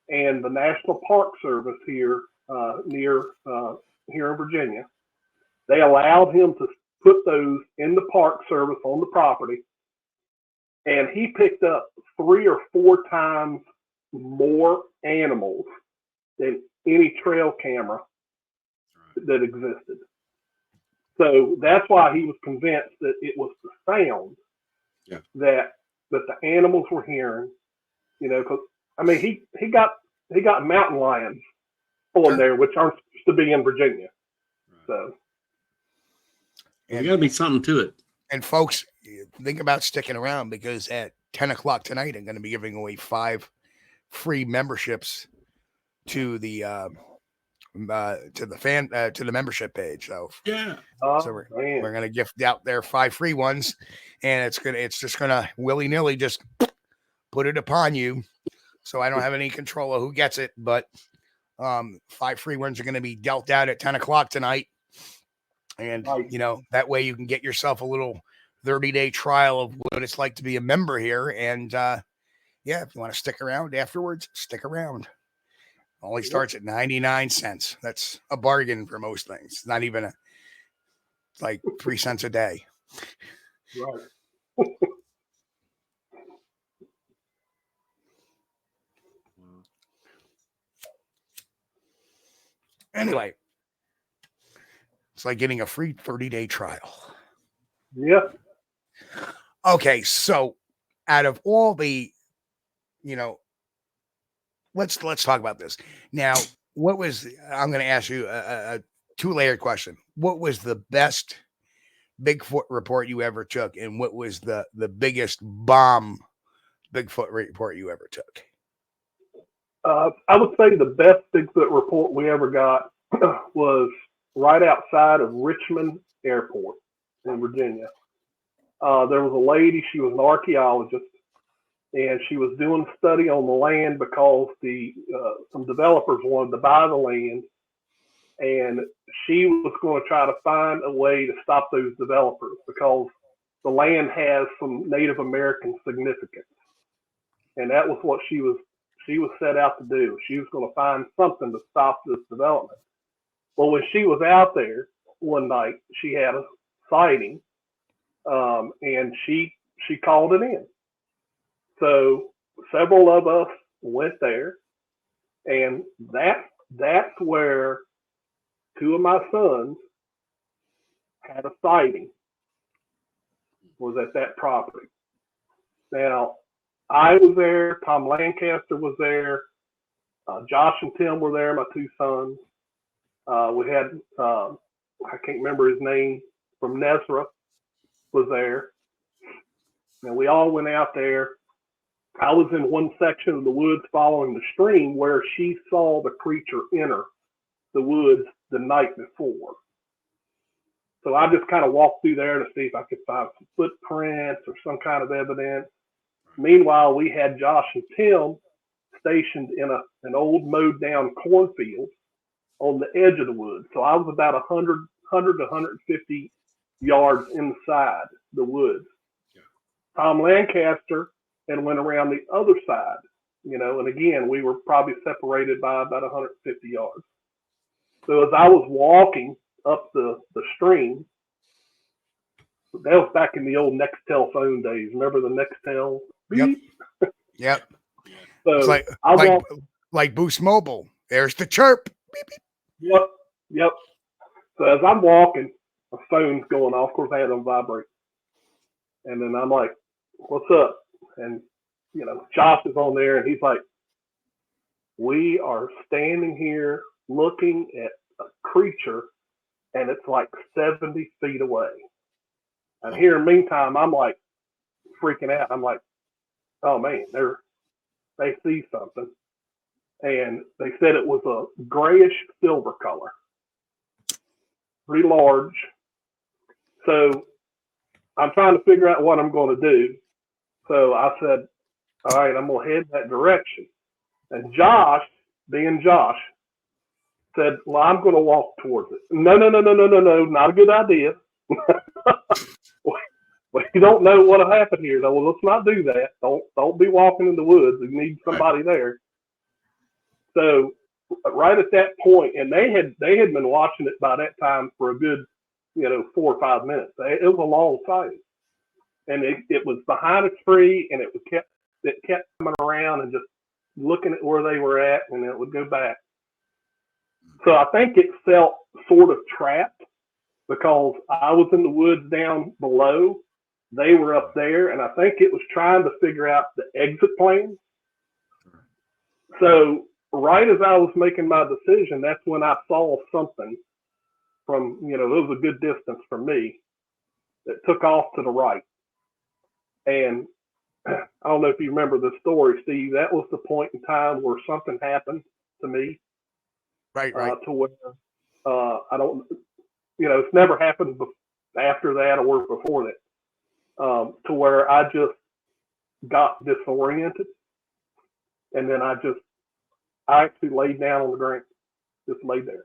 and the National Park Service here here in Virginia. They allowed him to put those in the Park Service on the property. And he picked up 3 or 4 times more animals than any trail camera that existed. So that's why he was convinced that it was the sound that the animals were hearing, because he got mountain lions on there, which aren't supposed to be in Virginia. So there's got to be something to it. And folks, think about sticking around, because at 10 o'clock tonight, I'm going to be giving away 5 free memberships to the to the membership page. So Yeah. So we're gonna gift out there 5 free ones, and it's just gonna willy nilly just put it upon you. So I don't have any control of who gets it, but 5 free ones are gonna be dealt out at 10 o'clock tonight, and that way you can get yourself a little 30-day trial of what it's like to be a member here. And if you want to stick around afterwards, stick around. Only starts at 99 cents. That's a bargain for most things. It's not even like 3 cents a day. Right. Anyway, it's like getting a free 30-day trial. Yeah. Okay, so out of all the, let's talk about this. Now, I'm going to ask you a 2-layered question. What was the best Bigfoot report you ever took, and what was the biggest bomb Bigfoot report you ever took? I would say the best Bigfoot report we ever got was right outside of Richmond Airport in Virginia. There was a lady, she was an archaeologist, and she was doing a study on the land because some developers wanted to buy the land, and she was going to try to find a way to stop those developers because the land has some Native American significance. And that was what she was set out to do. She was going to find something to stop this development. Well, when she was out there one night, she had a sighting, and she called it in. So several of us went there, and that's where 2 of my sons had a sighting, was at that property. Now, I was there, Tom Lancaster was there, Josh and Tim were there, my 2 sons. We had, I can't remember his name, from Nezra was there. And we all went out there. I was in one section of the woods following the stream where she saw the creature enter the woods the night before. So I just kind of walked through there to see if I could find some footprints or some kind of evidence. Meanwhile, we had Josh and Tim stationed in an old mowed down cornfield on the edge of the woods. So I was about 100 to 150 yards inside the woods. Yeah. Tom Lancaster and went around the other side, and again, we were probably separated by about 150 yards. So as I was walking up the stream, that was back in the old Nextel phone days. Remember the Nextel? Yep. So it's like Boost Mobile. There's the chirp. Beep, beep. Yep. So as I'm walking, my phone's going off. Of course, I had it on vibrate. And then I'm like, what's up? And, Josh is on there, and he's like, we are standing here looking at a creature, and it's like 70 feet away. And here, in the meantime, I'm like freaking out. I'm like, oh, man, they see something. And they said it was a grayish silver color, pretty large. So I'm trying to figure out what I'm going to do. So I said, all right, I'm going to head in that direction. And Josh, being Josh, said, well, I'm going to walk towards it. No, not a good idea. We don't know what'll happen here. No, well, let's not do that. Don't be walking in the woods. You need somebody there. So right at that point, and they had been watching it by that time for a good, 4 or 5 minutes. It was a long sighting, and it was behind a tree, and it kept coming around and just looking at where they were at, and it would go back. So I think it felt sort of trapped because I was in the woods down below. They were up there, and I think it was trying to figure out the exit plan. So right as I was making my decision, that's when I saw something from, it was a good distance from me that took off to the right. And I don't know if you remember the story, Steve, that was the point in time where something happened to me. Right. To where I don't, it's never happened after that or before that, to where I just got disoriented, and then I actually laid down on the ground, just laid there,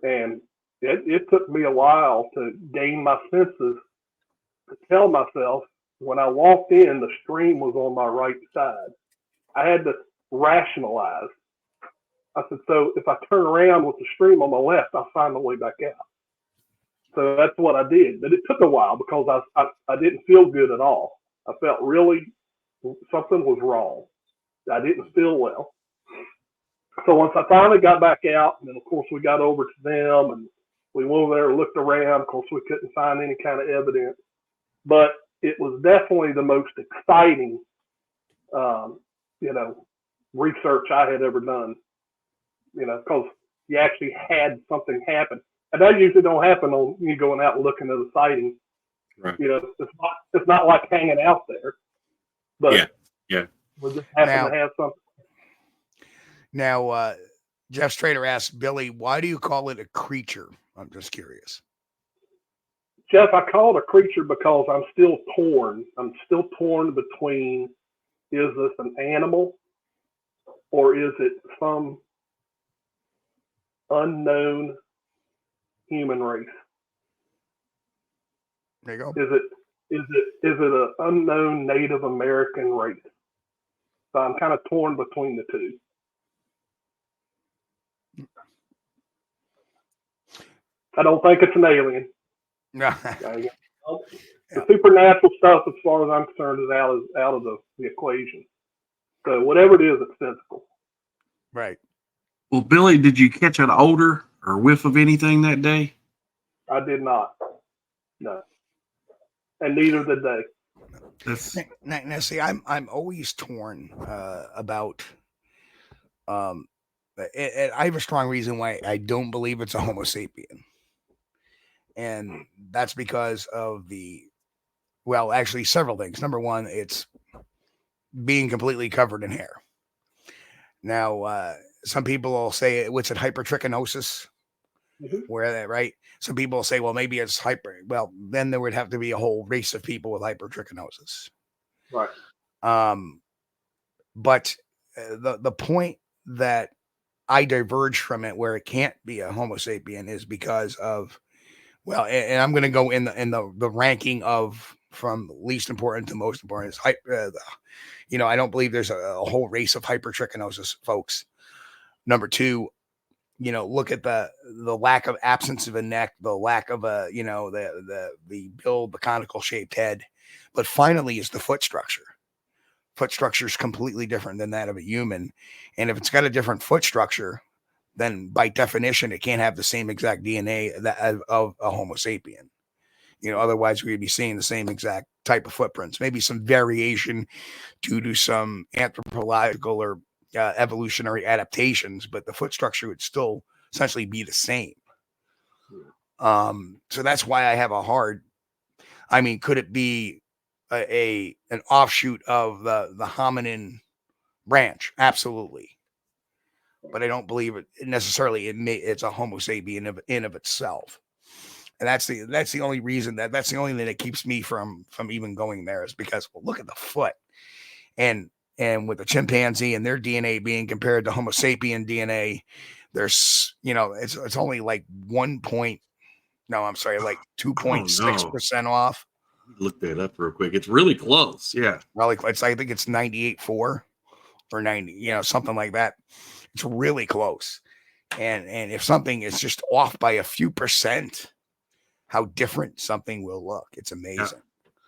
and it took me a while to gain my senses to tell myself when I walked in, the stream was on my right side. I had to rationalize. I said, so if I turn around with the stream on my left, I'll find my way back out. So that's what I did. But it took a while because I didn't feel good at all. I felt really something was wrong. I didn't feel well. So once I finally got back out, and then of course we got over to them and we went over there and looked around. Of course we couldn't find any kind of evidence, but it was definitely the most exciting, research I had ever done. Because you actually had something happen, and that usually don't happen on you going out and looking at a sighting. Right. It's not like hanging out there, but yeah, we just happen to have something. Now, Jeff Strader asked Billy, "Why do you call it a creature?" I'm just curious. Jeff, I call it a creature because I'm still torn. I'm still torn between: is this an animal, or is it some unknown human race? There you go. Is it an unknown Native American race? So I'm kind of torn between the two. I don't think it's an alien. No. The supernatural stuff, as far as I'm concerned, is out of the equation. So whatever it is, it's physical. Right. Well, Billy, did you catch an odor or whiff of anything that day? I did not. No. And neither did they. Now, see, I'm always torn about. I have a strong reason why I don't believe it's a Homo sapien, and that's because of actually several things. Number one, it's being completely covered in hair. Now, some people will say, what's it, hypertrichinosis? Mm-hmm. Where that, right? Some people will say, well, maybe it's well, then there would have to be a whole race of people with hypertrichinosis. Right. But the point that I diverge from it where it can't be a Homo sapien is because of, well, and I'm going to go in the ranking of from least important to most important. I don't believe there's a whole race of hypertrichinosis, folks. Number two, look at the lack of absence of a neck, the lack of the build, the conical shaped head. But finally is the foot structure. Foot structure is completely different than that of a human. And if it's got a different foot structure, then by definition, it can't have the same exact DNA of a Homo sapien. Otherwise we'd be seeing the same exact type of footprints, maybe some variation due to some anthropological or evolutionary adaptations, but the foot structure would still essentially be the same. So that's why I have could it be an offshoot of the hominin branch? Absolutely. But I don't believe it necessarily it's a Homo sapien in of itself. And that's the only reason that's the only thing that keeps me from even going there is because, well, look at the foot and with the chimpanzee and their DNA being compared to Homo sapien DNA, there's, it's only like 2.6% off. Look that up real quick. It's really close. Yeah. Really, I think it's 98.4 or 90, something like that. It's really close. And if something is just off by a few percent, how different something will look. It's amazing. Yeah.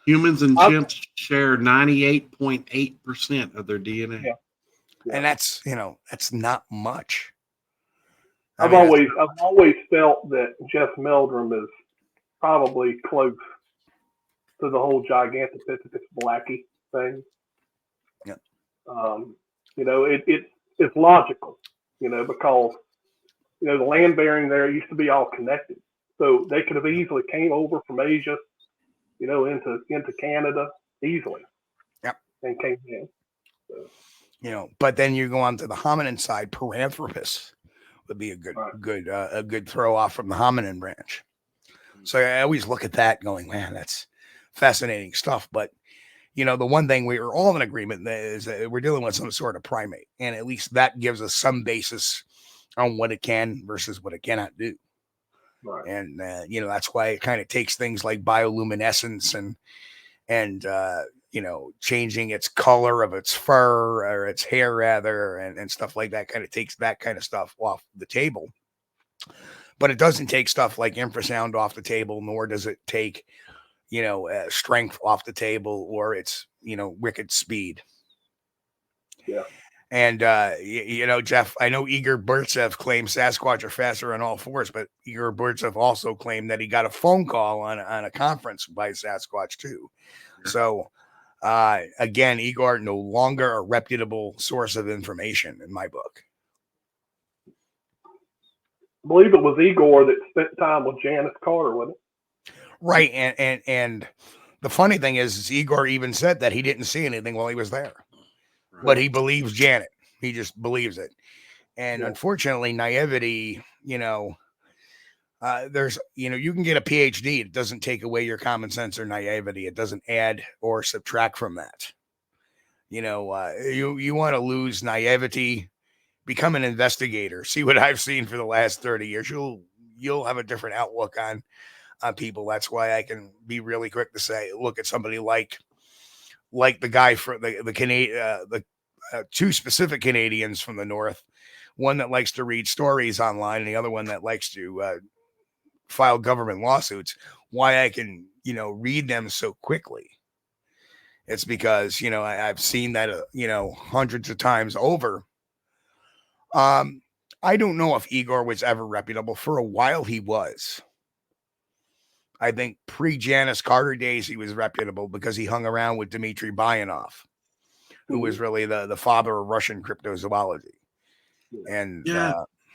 Humans and chimps share 98.8% of their DNA. Yeah. And that's not much. I've always felt that Jeff Meldrum is probably close to the whole Gigantopithecus blackie thing. Yeah. It's logical, because the land bearing there used to be all connected. So they could have easily came over from Asia, into Canada easily. Yep. And came in. So. But then you go on to the hominin side, Paranthropus. would be a good throw off from the hominin branch. So I always look at that going, man, that's fascinating stuff. But, you know, the one thing we are all in agreement is that we're dealing with some sort of primate. And at least that gives us some basis on what it can versus what it cannot do. Right. And, you know, that's why it kind of takes things like bioluminescence and you know, changing its color of its fur or its hair rather, and stuff like that kind of takes that kind of stuff off the table. But it doesn't take stuff like infrasound off the table, nor does it take, you know, strength off the table or its, you know, wicked speed. Yeah. And, you know, Jeff, I know Igor Burtsev claims Sasquatch are faster on all fours, but Igor Burtsev also claimed that he got a phone call on a conference by Sasquatch too. Yeah. So, again, Igor no longer a reputable source of information in my book. I believe it was Igor that spent time with Janice Carter, wasn't it? Right. And the funny thing is Igor even said that he didn't see anything while he was there. But he believes Janet. He just believes it. And unfortunately, naivety, you know, there's, you know, you can get a PhD. It doesn't take away your common sense or naivety. It doesn't add or subtract from that. You know, you want to lose naivety, become an investigator. See what I've seen for the last 30 years. You'll have a different outlook on people. That's why I can be really quick to say, look at somebody like the guy for the two specific Canadians from the North, one that likes to read stories online and the other one that likes to file government lawsuits. Why I can, you know, read them so quickly. It's because, you know, I've seen that, you know, hundreds of times over. I don't know if Igor was ever reputable. For a while he was. I think pre-Janice Carter days, he was reputable because he hung around with Dmitry Bayanov, who was really the father of Russian cryptozoology. And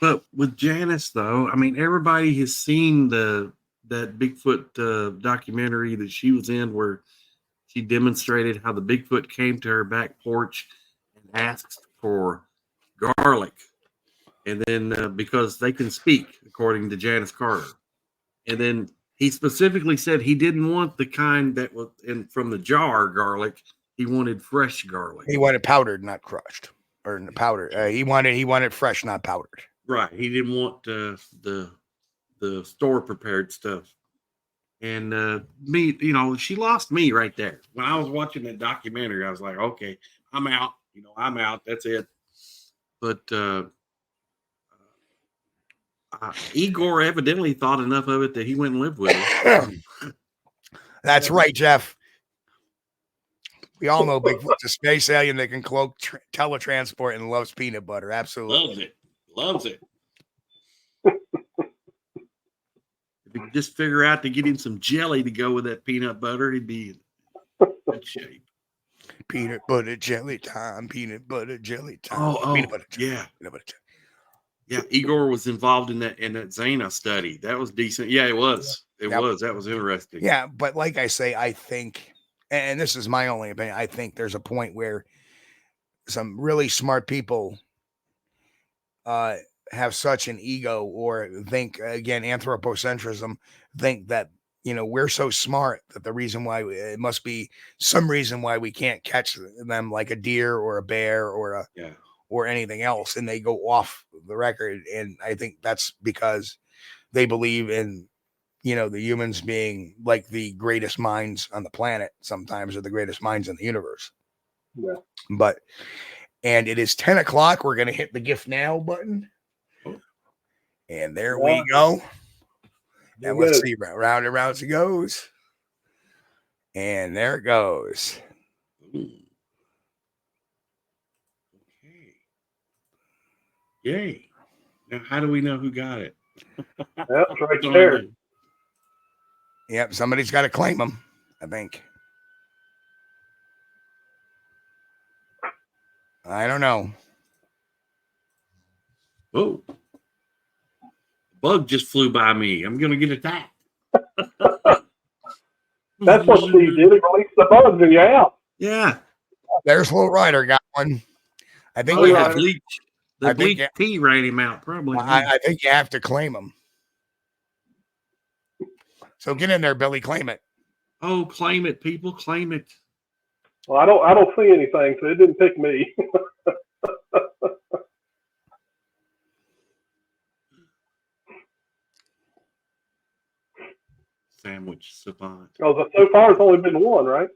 but with Janice, though, I mean, everybody has seen that Bigfoot documentary that she was in where she demonstrated how the Bigfoot came to her back porch and asked for garlic. And then because they can speak, according to Janice Carter. And then he specifically said he didn't want the kind that was from the jar garlic. He wanted fresh garlic. He wanted powdered, not crushed, or powdered. He wanted fresh, not powdered. Right. He didn't want the store prepared stuff. And me, you know, she lost me right there. When I was watching that documentary, I was like, okay, I'm out. You know, I'm out. That's it. But Igor evidently thought enough of it that he went and lived with it. That's right, Jeff. We all know Bigfoot's a space alien that can cloak, teletransport, and loves peanut butter. Absolutely. Loves it. If he could just figure out to get him some jelly to go with that peanut butter, he'd be in good shape. Peanut butter jelly time. Peanut butter jelly time. Oh, peanut butter jelly. Yeah. Peanut butter jelly. Yeah, Igor was involved in that Xena study. That was decent. Yeah, it was. It was. That was interesting. Yeah, but like I say, I think, and this is my only opinion, I think there's a point where some really smart people have such an ego or think, again, anthropocentrism, think that, you know, we're so smart that the reason why it must be some reason why we can't catch them like a deer or a bear or or anything else, and they go off the record. And I think that's because they believe in, you know, the humans being like the greatest minds on the planet sometimes, or the greatest minds in the universe. Yeah. But, and it is 10 o'clock. We're going to hit the gift now button. And there we go. And let's see, round and round it goes. And there it goes. Yay. Now, how do we know who got it? That's right there. Yep, somebody's got to claim them, I think. I don't know. Oh. Bug just flew by me. I'm going to get attacked. That's what Steve did. He released the bugs and you're out. Yeah. There's Little Rider got one. I think the The bleach tea ran him out, probably. I think you have to claim them. So get in there, Billy. Claim it. Oh, claim it, people. Claim it. Well, I don't see anything, so it didn't pick me. Sandwich savant. Oh, so far it's only been one, right?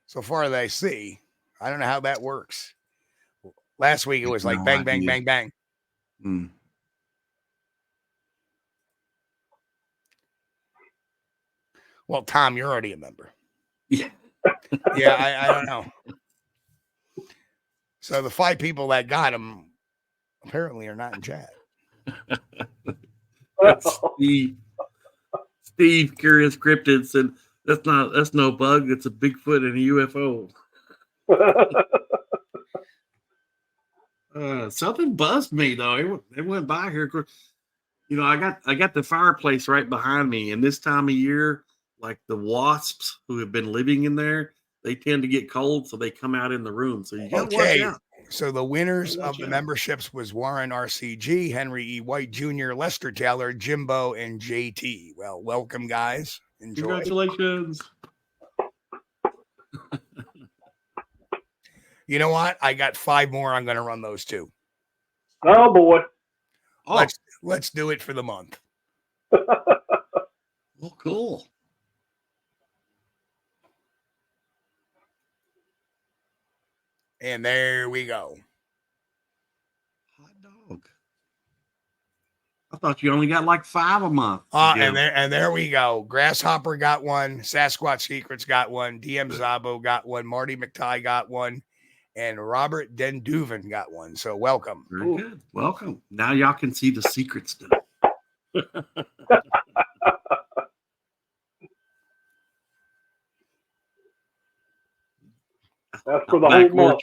So far that I see. I don't know how that works. Last week it was like bang, bang, bang, bang. Mm. Well, Tom, you're already a member. Yeah. Yeah, I don't know. So the 5 people that got them apparently are not in chat. Steve Curious Cryptid said that's no bug, it's a Bigfoot and a UFO. Something buzzed me though. It went by here. You know, I got the fireplace right behind me, and this time of year, like the wasps who have been living in there, they tend to get cold, so they come out in the room. So you gotta watch out. So the winners of the memberships was Warren RCG, Henry E. White Jr., Lester Taylor, Jimbo, and JT. Well, welcome, guys. Enjoy. Congratulations. You know what? I got 5 more. I'm going to run those 2. Oh boy. Oh. Let's do it for the month. Well, cool. And there we go. Hot dog. I thought you only got like 5 a month. And there we go. Grasshopper got one. Sasquatch Secrets got one. DM Zabo got one. Marty McTighe got one. And Robert Denduven got one. So welcome. Very good. Welcome. Now y'all can see the secret stuff. That's for the whole month.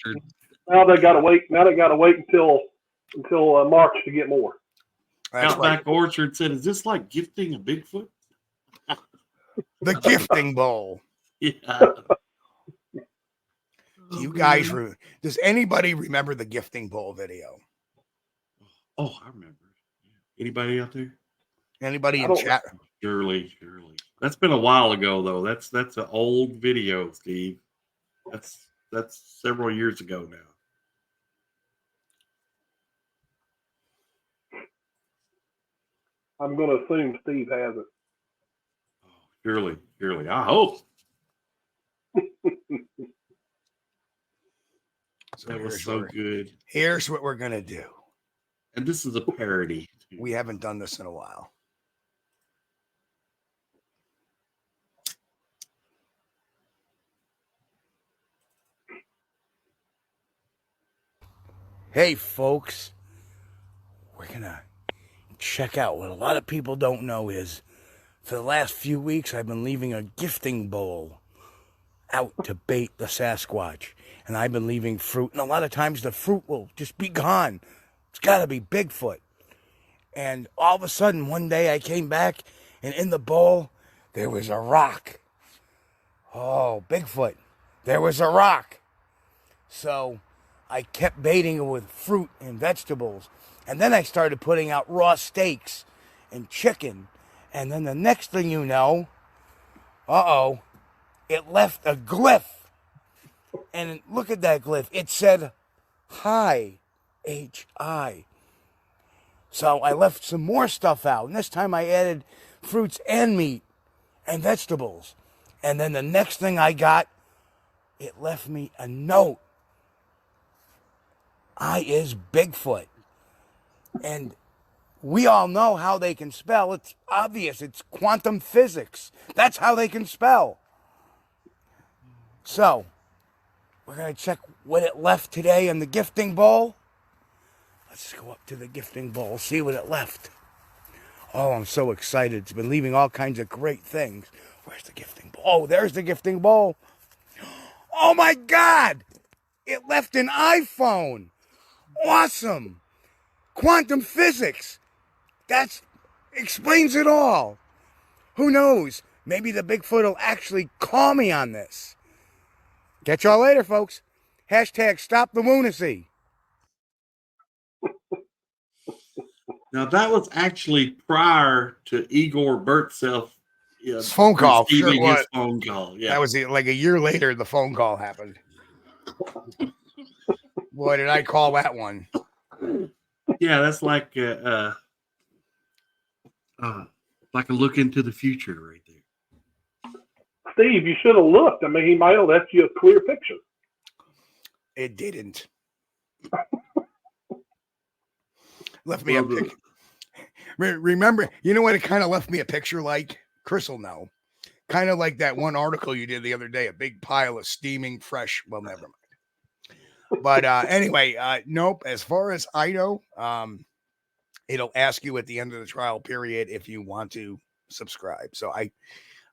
Now they got to wait. Now they got to wait until March to get more. Outback Orchard said, "Is this like gifting a Bigfoot?" The gifting bowl. Yeah. You guys, does anybody remember the gifting bowl video? Oh, I remember. Anybody out there? Anybody in chat? Surely. That's been a while ago, though. That's an old video, Steve. That's several years ago now. I'm going to assume Steve has it. Oh, surely. I hope. That was so good. Here's what we're going to do. And this is a parody. We haven't done this in a while. Hey, folks. We're going to check out what a lot of people don't know is for the last few weeks, I've been leaving a gifting bowl out to bait the Sasquatch. And I've been leaving fruit. And a lot of times the fruit will just be gone. It's got to be Bigfoot. And all of a sudden, one day I came back, and in the bowl, there was a rock. Oh, Bigfoot. There was a rock. So I kept baiting it with fruit and vegetables. And then I started putting out raw steaks and chicken. And then the next thing you know, it left a glyph. And look at that glyph. It said, hi, H-I. So I left some more stuff out. And this time I added fruits and meat and vegetables. And then the next thing I got, it left me a note. I is Bigfoot. And we all know how they can spell. It's obvious. It's quantum physics. That's how they can spell. So we're going to check what it left today in the gifting bowl. Let's go up to the gifting bowl, see what it left. Oh, I'm so excited. It's been leaving all kinds of great things. Where's the gifting bowl? Oh, there's the gifting bowl. Oh, my God. It left an iPhone. Awesome. Quantum physics. That explains it all. Who knows? Maybe the Bigfoot will actually call me on this. Catch y'all later, folks. # stopthewoonacy. Now that was actually prior to Igor Burtsev. His phone call, sure receiving was. his phone call. Yeah, That was like a year later. The phone call happened. Boy, did I call that one? Yeah, that's like a look into the future right there. Steve, you should have looked. I mean, he might have left you a clear picture. It didn't. Left me a picture. Remember, you know what it kind of left me a picture like? Chris will know. Kind of like that one article you did the other day, a big pile of steaming fresh. Well, never mind. But anyway, nope. As far as I know, it'll ask you at the end of the trial period if you want to subscribe. So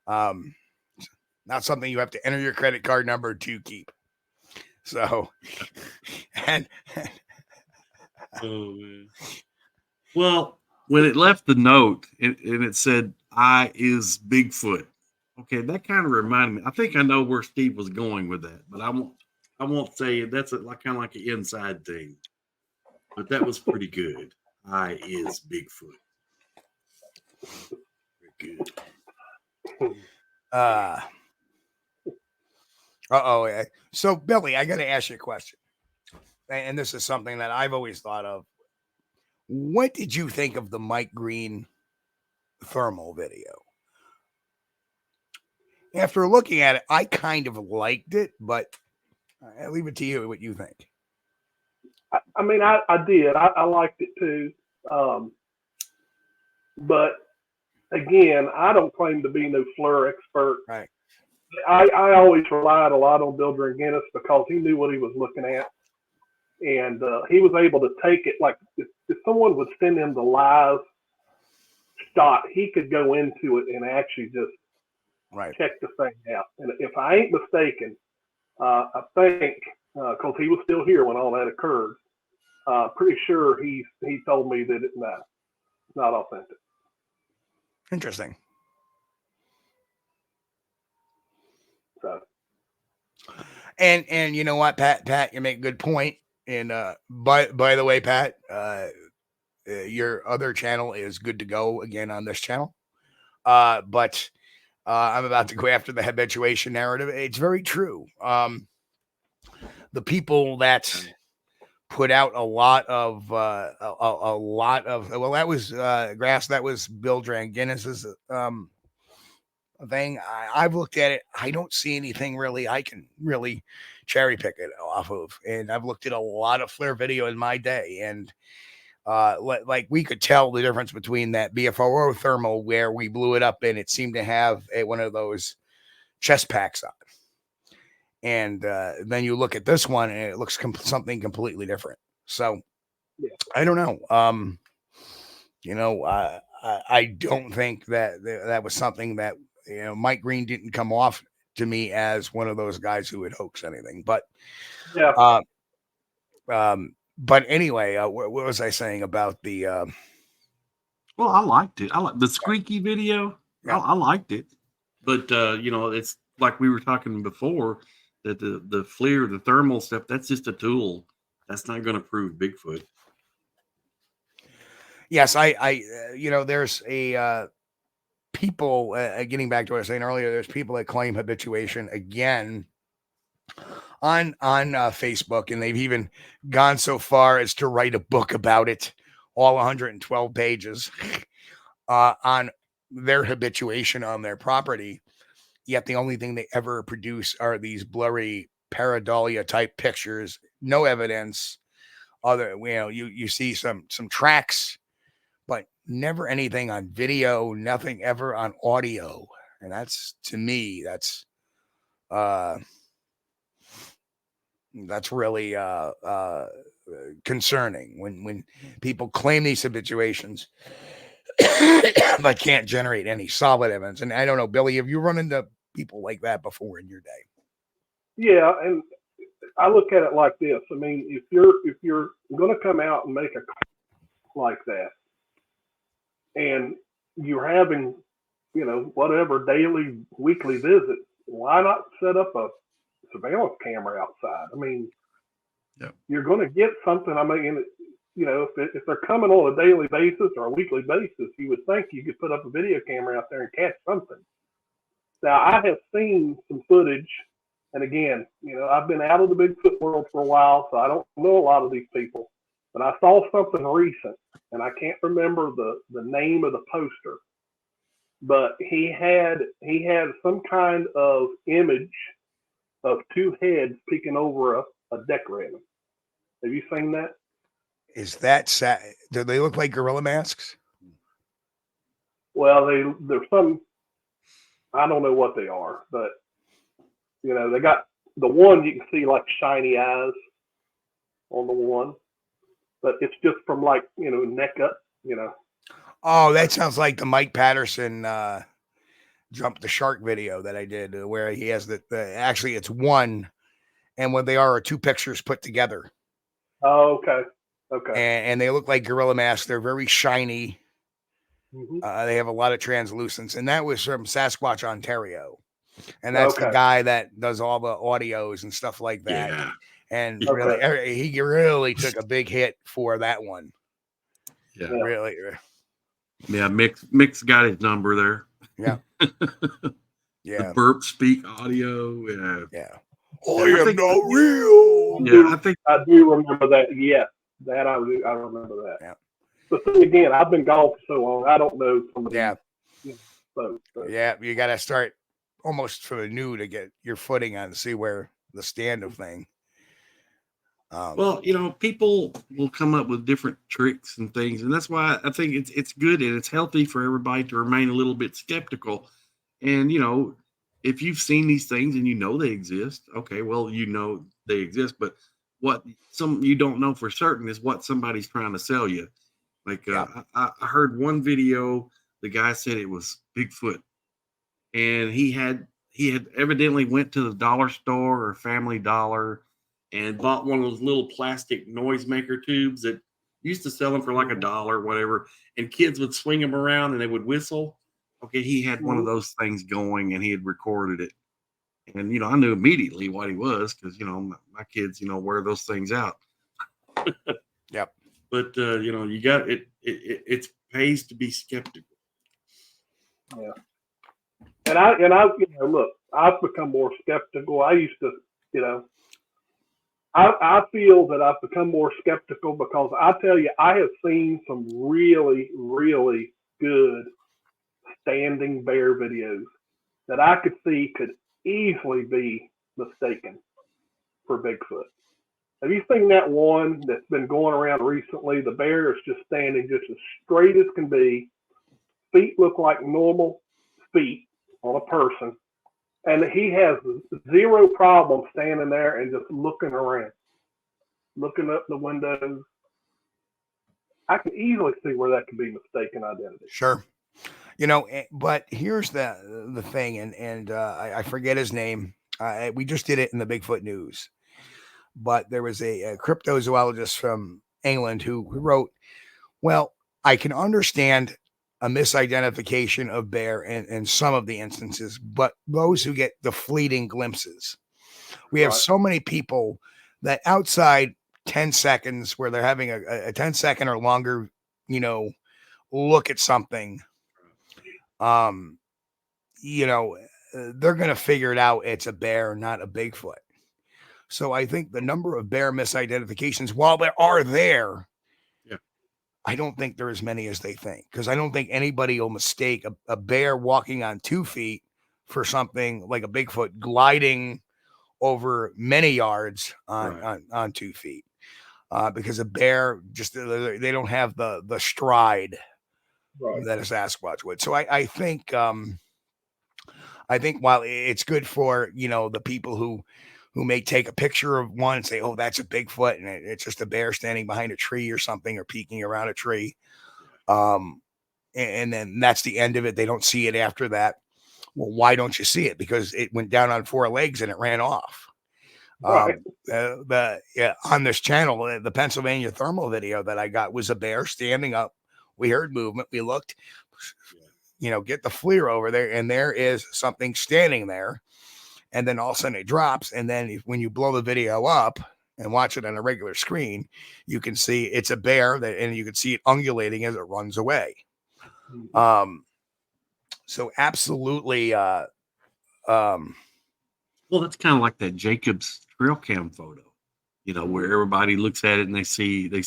not something you have to enter your credit card number to keep. So, and oh man. Well, when it left the note and it said "I is Bigfoot," okay, that kind of reminded me. I think I know where Steve was going with that, but I won't say it. That's kind of like an inside thing. But that was pretty good. I is Bigfoot. Very good. So Billy, I got to ask you a question, and this is something that I've always thought of. What did you think of the Mike Green thermal video? After looking at it, I kind of liked it, but I'll leave it to you what you think. I mean, I did. I liked it too. But again, I don't claim to be no FLIR expert. Right. I always relied a lot on Bill Dranginis because he knew what he was looking at. And he was able to take it. Like if someone would send him the live shot, he could go into it and actually just check the thing out. And if I ain't mistaken, I think because he was still here when all that occurred, pretty sure he told me that it's not authentic. Interesting. So, and you know what, Pat, you make a good point. And by the way, Pat, your other channel is good to go again on this channel. But I'm about to go after the habituation narrative. It's very true. The people that put out a lot of well, that was Grass. That was Bill Dranginis's thing. I've looked at it. I don't see anything really I can really cherry pick it off of. And I've looked at a lot of FLIR video in my day, and like we could tell the difference between that BFRO thermal where we blew it up and it seemed to have one of those chest packs on. And then you look at this one and it looks something completely different. So yeah. I don't know. You know, I don't think that was something that, you know, Mike Green didn't come off to me as one of those guys who would hoax anything. But yeah. But anyway, what was I saying about the? Well, I liked it. I like the squeaky video. Yeah. I liked it, but you know, it's like we were talking before that the FLIR, the thermal stuff, that's just a tool. That's not going to prove Bigfoot. Yes, I you know, there's a people getting back to what I was saying earlier. There's people that claim habituation again on Facebook, and they've even gone so far as to write a book about it, all 112 pages, on their habituation on their property. Yet the only thing they ever produce are these blurry pareidolia type pictures, no evidence. Other, you know, you see some tracks, but never anything on video, nothing ever on audio. And that's, to me, that's really concerning when people claim these habituations but can't generate any solid evidence. And I don't know, Billy, have you run into people like that before in your day? Yeah, and I look at it like this. I mean, if you're going to come out and make a like that, and you're having, you know, whatever daily, weekly visits, why not set up a surveillance camera outside? I mean, yep. You're going to get something. I mean, if they're coming on a daily basis or a weekly basis, you would think you could put up a video camera out there and catch something. Now, I have seen some footage, and again, I've been out of the Bigfoot world for a while, so I don't know a lot of these people. But I saw something recent, and I can't remember the name of the poster, but he had some kind of image of two heads peeking over a deck railing. Have you seen that? Is that sad? Do they look like gorilla masks? Well, there's some, I don't know what they are, but they got the one you can see like shiny eyes on the one, but it's just from like neck up. Oh, that sounds like the Mike Patterson jump the shark video that I did, where he has the actually it's one, and what they are two pictures put together. Oh, okay. And they look like gorilla masks. They're very shiny. Mm-hmm. They have a lot of translucence, and that was from Sasquatch, Ontario, and that's the guy that does all the audios and stuff like that. Yeah. And really, he really took a big hit for that one. Yeah, really. Yeah, Mick's got his number there. Yeah, yeah. The burp speak audio. Yeah. I am not real. Yeah, I do remember that. Yeah, that I remember that. Yeah. But then again, I've been golfing so long, I don't know some of these. Yeah. So. Yeah, you got to start almost from anew to get your footing on to see where the stand of thing. Well, people will come up with different tricks and things, and that's why I think it's good and it's healthy for everybody to remain a little bit skeptical. And if you've seen these things and they exist, okay, well they exist, but what you don't know for certain is what somebody's trying to sell you. Like I heard one video, the guy said it was Bigfoot, and he had evidently went to the dollar store or Family Dollar and bought one of those little plastic noisemaker tubes that used to sell them for like $1 or whatever, and kids would swing them around and they would whistle. Okay, he had one of those things going and he had recorded it. And, I knew immediately what he was because, my kids, wear those things out. Yep. But, you got it. It pays to be skeptical. Yeah. And I look, I've become more skeptical. I used to, I feel that I've become more skeptical because I tell you, I have seen some really, really good standing bear videos that I could see could easily be mistaken for Bigfoot. Have you seen that one that's been going around recently? The bear is just standing just as straight as can be. Feet look like normal feet on a person. And he has zero problem standing there and just looking around, looking up the windows. I can easily see where that could be mistaken identity. Sure. But here's the thing, and I forget his name. We just did it in the Bigfoot news, but there was a cryptozoologist from England who wrote, well, I can understand a misidentification of bear in some of the instances, but those who get the fleeting glimpses, we have so many people that outside 10 seconds where they're having a 10-second or longer, look at something, they're going to figure it out. It's a bear, not a Bigfoot. So I think the number of bear misidentifications, while there are there, I don't think there are as many as they think, because I don't think anybody will mistake a bear walking on 2 feet for something like a Bigfoot gliding over many yards on 2 feet, because a bear just, they don't have the stride that a Sasquatch would. So I think while it's good for, the people who may take a picture of one and say, oh, that's a Bigfoot, and it's just a bear standing behind a tree or something, or peeking around a tree. And then that's the end of it. They don't see it after that. Well, why don't you see it? Because it went down on 4 legs and it ran off. On this channel, the Pennsylvania thermal video that I got was a bear standing up. We heard movement. We looked, get the FLIR over there, and there is something standing there. And then all of a sudden it drops. And then when you blow the video up, and watch it on a regular screen, you can see it's a bear and you can see it undulating as it runs away. So absolutely. Well, that's kind of like that Jacob's trail cam photo, where everybody looks at it and they see a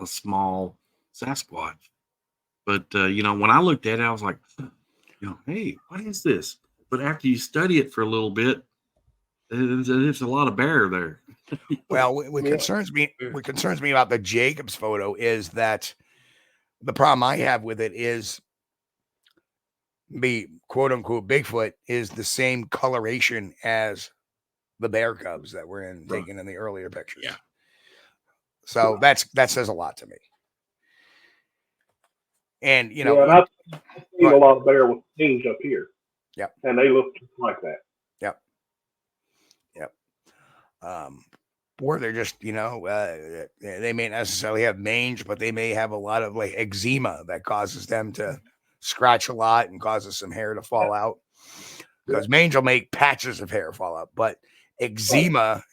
small Sasquatch. But when I looked at it, I was like, hey, what is this? But after you study it for a little bit, there's a lot of bear there. Well, what concerns me about the Jacobs photo is that the problem I have with it is the quote unquote Bigfoot is the same coloration as the bear cubs that were taken in the earlier pictures. Yeah. So that says a lot to me. And I've seen a lot of bear with wings up here. Yep. And they look just like that. Yep. Or they're just, they may not necessarily have mange, but they may have a lot of like eczema that causes them to scratch a lot and causes some hair to fall out. Because mange will make patches of hair fall out, but eczema,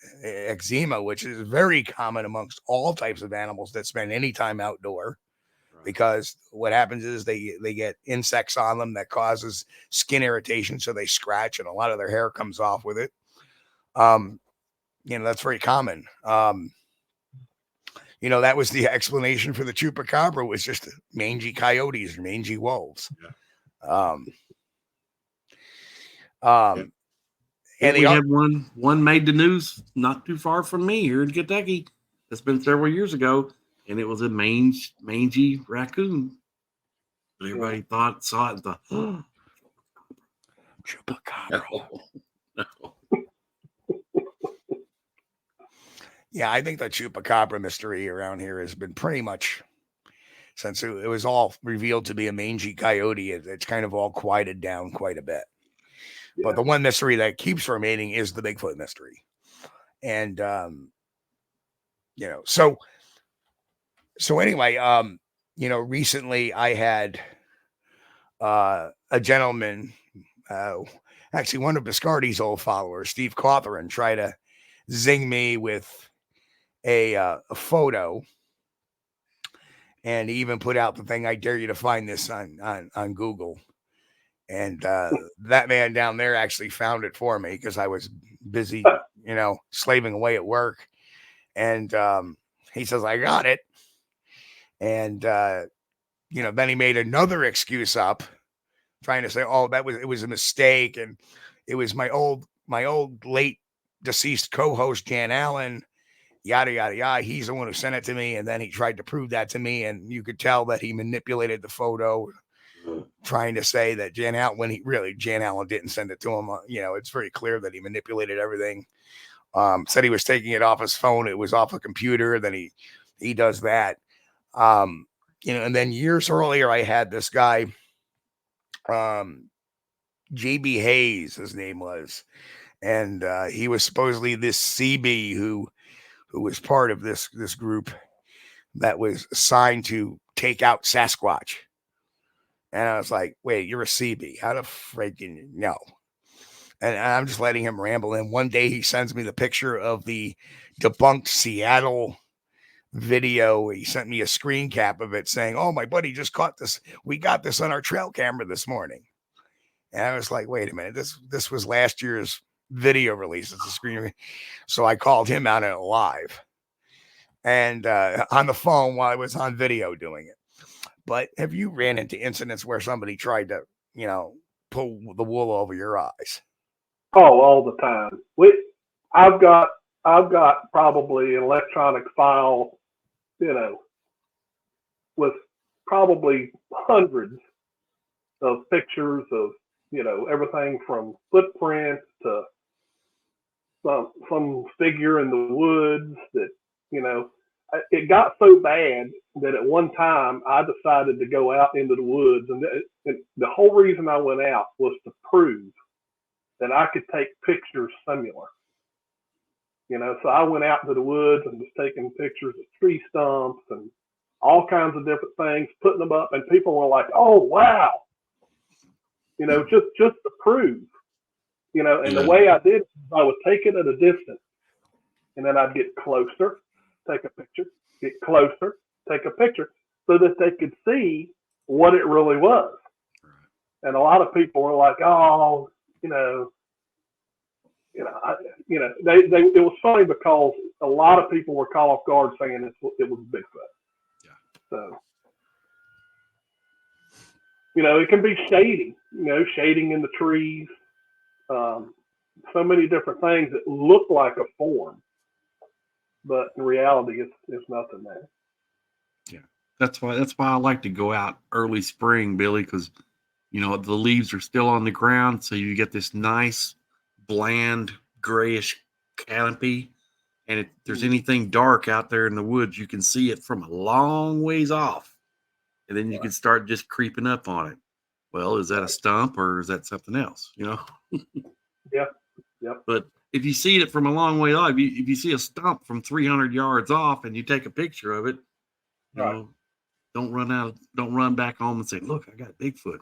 which is very common amongst all types of animals that spend any time outdoor, because what happens is they get insects on them that causes skin irritation, so they scratch and a lot of their hair comes off with it. That's very common. That was the explanation for the chupacabra, was just mangy coyotes or mangy wolves. And we had one made the news not too far from me here in Kentucky. It's been several years ago, and it was a mangy raccoon. But everybody saw it and thought, oh, chupacabra. No. Yeah, I think the chupacabra mystery around here has been pretty much, since it was all revealed to be a mangy coyote, it's kind of all quieted down quite a bit. Yeah. But the one mystery that keeps remaining is the Bigfoot mystery. And, so anyway, recently I had a gentleman, actually one of Biscardi's old followers, Steve Cawthorne, try to zing me with a photo, and he even put out the thing, I dare you to find this on Google. And that man down there actually found it for me because I was busy, slaving away at work. And he says, I got it. And, then he made another excuse up, trying to say, oh, it was a mistake. And it was my old late deceased co-host, Jan Allen, yada, yada, yada. He's the one who sent it to me. And then he tried to prove that to me. And you could tell that he manipulated the photo, trying to say that Jan Allen didn't send it to him. It's very clear that he manipulated everything. Said he was taking it off his phone. It was off a computer. Then he does that. And then years earlier, I had this guy, JB Hayes, his name was, and he was supposedly this CB who was part of this group that was assigned to take out Sasquatch. And I was like, wait, you're a CB. How the freaking no? And I'm just letting him ramble. And one day he sends me the picture of the debunked Seattle video. He sent me a screen cap of it saying, oh, my buddy just caught this. We got this on our trail camera this morning. And I was like, wait a minute. This was last year's video release. It's a screen. So I called him out on it live and on the phone while I was on video doing it. But have you ran into incidents where somebody tried to, pull the wool over your eyes? Oh, all the time. I've got probably an electronic file, with probably hundreds of pictures of, everything from footprints to some figure in the woods that, it got so bad that at one time I decided to go out into the woods, and the whole reason I went out was to prove that I could take pictures similar. So I went out into the woods and was taking pictures of tree stumps and all kinds of different things, putting them up, and people were like, "Oh, wow!" Just to prove. And the way I did it, I would take it at a distance, and then I'd get closer, take a picture, get closer, take a picture, so that they could see what it really was. And a lot of people were like, "Oh, it was funny because a lot of people were caught off guard saying it was Bigfoot." Yeah. So, it can be shading, shading in the trees, so many different things that look like a form, but in reality, it's nothing there. Yeah, that's why I like to go out early spring, Billy, because the leaves are still on the ground, so you get this nice, bland, grayish canopy. And if there's anything dark out there in the woods, you can see it from a long ways off. And then you can start just creeping up on it. Well, is that a stump or is that something else? Yeah. Yep. But if you see it from a long way off, if you see a stump from 300 yards off and you take a picture of it, don't run back home and say, "Look, I got Bigfoot."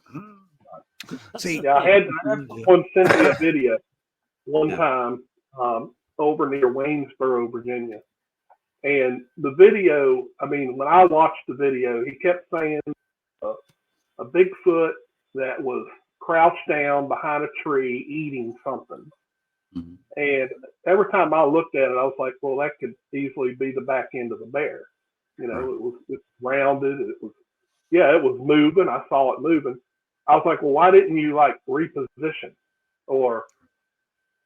See, yeah, I had someone send me a video one time over near Waynesboro, Virginia. And the video, when I watched the video, he kept saying a Bigfoot that was crouched down behind a tree eating something. Mm-hmm. And every time I looked at it, I was like, well, that could easily be the back end of the bear. It was rounded. It was moving. I saw it moving. I was like, well, why didn't you reposition or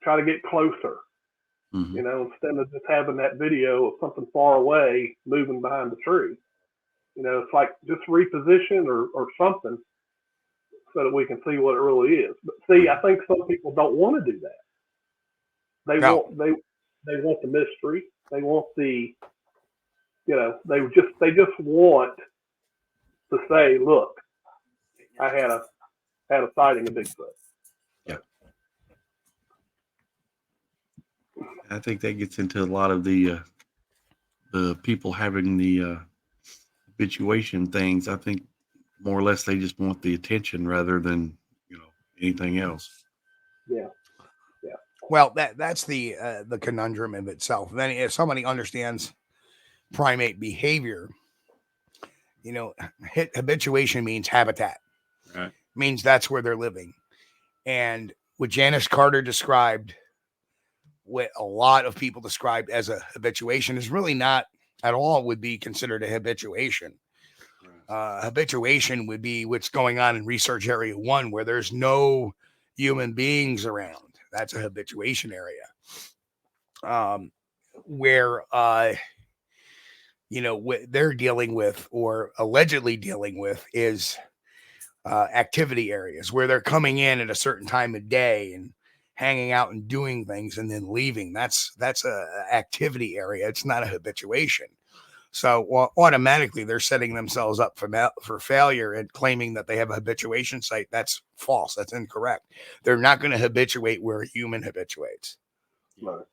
try to get closer? Mm-hmm. Instead of just having that video of something far away moving behind the tree. It's like just reposition or something so that we can see what it really is. But see, I think some people don't want to do that. They want the mystery. They want the they just want to say, look, I had a sighting of Bigfoot. Yeah. I think that gets into a lot of the people having the habituation things. I think more or less they just want the attention rather than anything else. Yeah. Well, that's the conundrum of itself. Then, if somebody understands primate behavior, habituation means habitat. Right. Means that's where they're living. And what Janice Carter described, what a lot of people described as a habituation, is really not at all would be considered a habituation. Habituation would be what's going on in research area 1, where there's no human beings around. That's a habituation area. Where what they're dealing with or allegedly dealing with is activity areas where they're coming in at a certain time of day and hanging out and doing things and then leaving. That's a activity area. It's not a habituation. So automatically they're setting themselves up for failure and claiming that they have a habituation site. That's false. That's incorrect. They're not going to habituate where a human habituates. Right.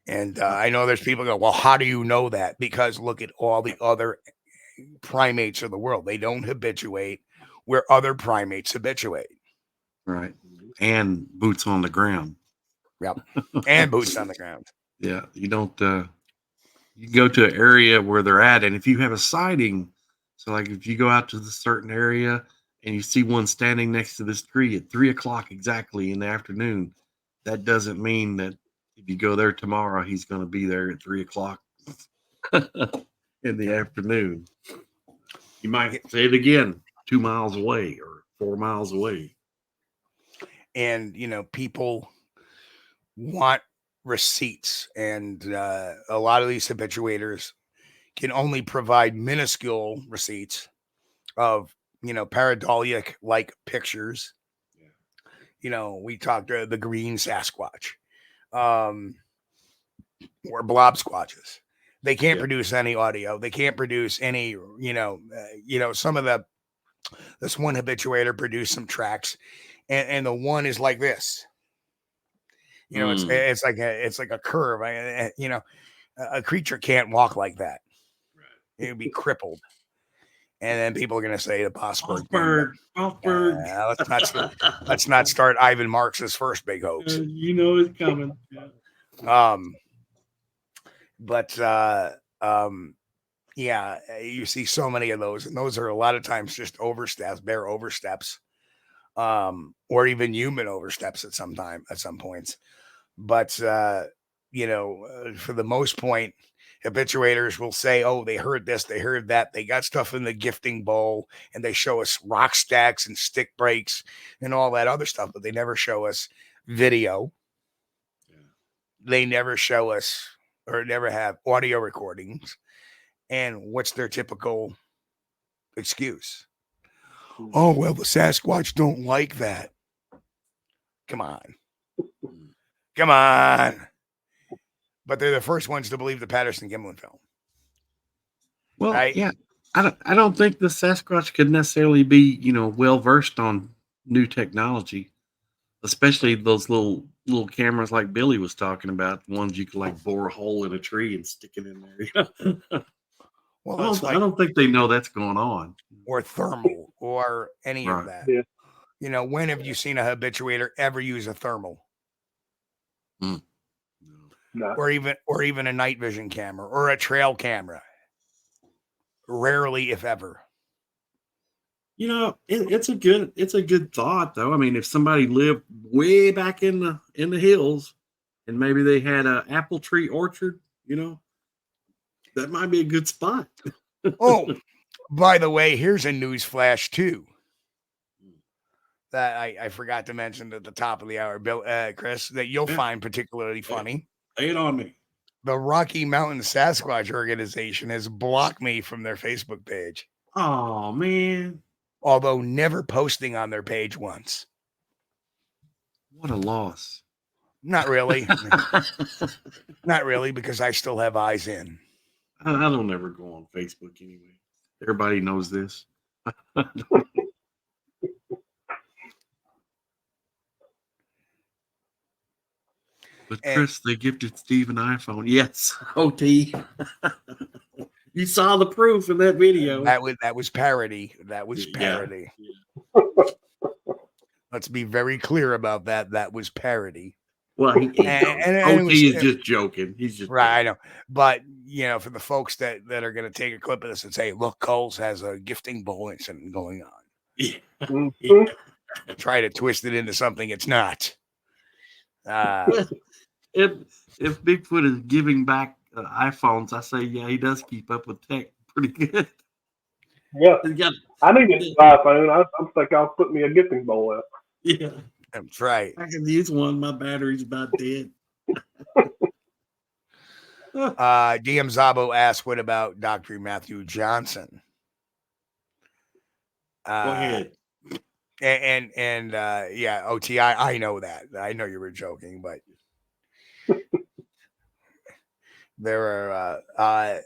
And I know there's people go, well, how do you know that? Because look at all the other primates of the world. They don't habituate where other primates habituate. Right. And boots on the ground. Yep. And boots on the ground. Yeah. You don't, you go to an area where they're at. And if you have a sighting, so like if you go out to the certain area and you see one standing next to this tree at 3:00 exactly in the afternoon, that doesn't mean that if you go there tomorrow, he's going to be there at 3:00 in the afternoon. You might say it again 2 miles away or 4 miles away. And, people want receipts, and a lot of these habituators can only provide minuscule receipts of, pareidolia like pictures. Yeah. We talked the green Sasquatch. Or blob squatches. They can't produce any audio. They can't produce any, some of this one habituator produced some tracks, and the one is like this. It's like a curve. A creature can't walk like that. Right. It would be crippled. And then people are going to say the Bossberg. Let's not start Ivan Marx's first big hoax. It's coming. Yeah. But yeah, you see so many of those, and those are a lot of times just oversteps, bear oversteps, or even human oversteps at some points. But for the most point, habituators will say, "Oh, they heard this, they heard that, they got stuff in the gifting bowl," and they show us rock stacks and stick breaks and all that other stuff, but they never show us video. Yeah. They never show us or never have audio recordings. And what's their typical excuse? Oh, well, the Sasquatch don't like that. Come on. Come on. But they're the first ones to believe the Patterson-Gimlin film. Well, right? Yeah. I don't think the Sasquatch could necessarily be, well versed on new technology, especially those little cameras like Billy was talking about, the ones you could like bore a hole in a tree and stick it in there. Well, I don't think they know that's going on. Or thermal or any of that. Yeah. When have you seen a habituator ever use a thermal? No. Or even a night vision camera or a trail camera. Rarely, if ever. It's a good thought though. I mean, if somebody lived way back in the hills and maybe they had an apple tree orchard, that might be a good spot. Oh, by the way, here's a news flash too that I forgot to mention at the top of the hour, Bill, Chris, that you'll find particularly funny. Lay it on me. The Rocky Mountain Sasquatch Organization has blocked me from their Facebook page. Oh, man. Although never posting on their page once. What a loss. Not really. Not really, because I still have eyes in. I don't ever go on Facebook anyway. Everybody knows this. But Chris, they gifted Steve an iPhone. Yes, OT. You saw the proof in that video. That was parody. That was parody. Yeah. Let's be very clear about that. That was parody. Well, OT is just joking. He's just right. Joking. I know, but for the folks that are going to take a clip of this and say, "Look, Kulls has a gifting bowl incident going on." Yeah. Yeah. Try to twist it into something it's not. If Bigfoot is giving back iPhones, I say, yeah, he does keep up with tech pretty good. Yeah, I need a new iPhone. I'm thinking I'll put me a gifting bowl out. Yeah, that's right. I can use one. My battery's about dead. DM Zabo asked, "What about Dr. Matthew Johnson?" Go ahead. And yeah, OT, I know that. I know you were joking, but there are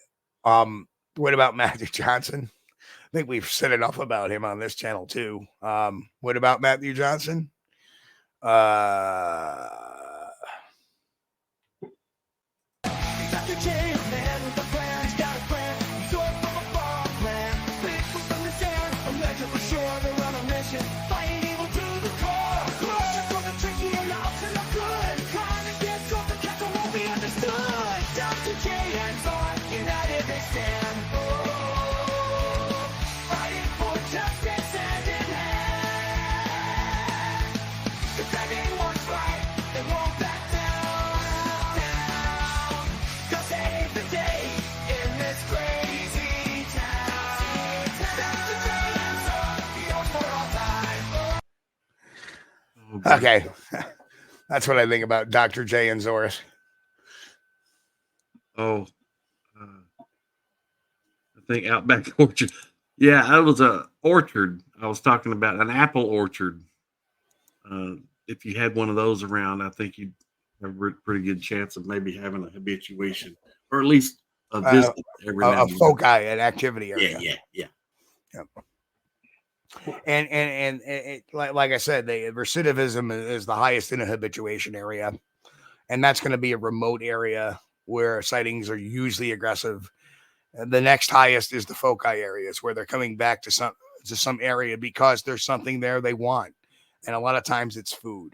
what about Matthew Johnson? I think we've said enough about him on this channel too. What about Matthew Johnson? Okay, that's what I think about Dr. J and Zoris. Oh, I think Outback Orchard. Yeah, that was a orchard. I was talking about an apple orchard. If you had one of those around, I think you'd have a pretty good chance of maybe having a habituation, or at least a visit every now and then. A foci, an activity area. Yeah. And it, like I said, the recidivism is the highest in a habituation area, and that's going to be a remote area where sightings are usually aggressive. And the next highest is the foci areas, where they're coming back to some area because there's something there they want, and a lot of times it's food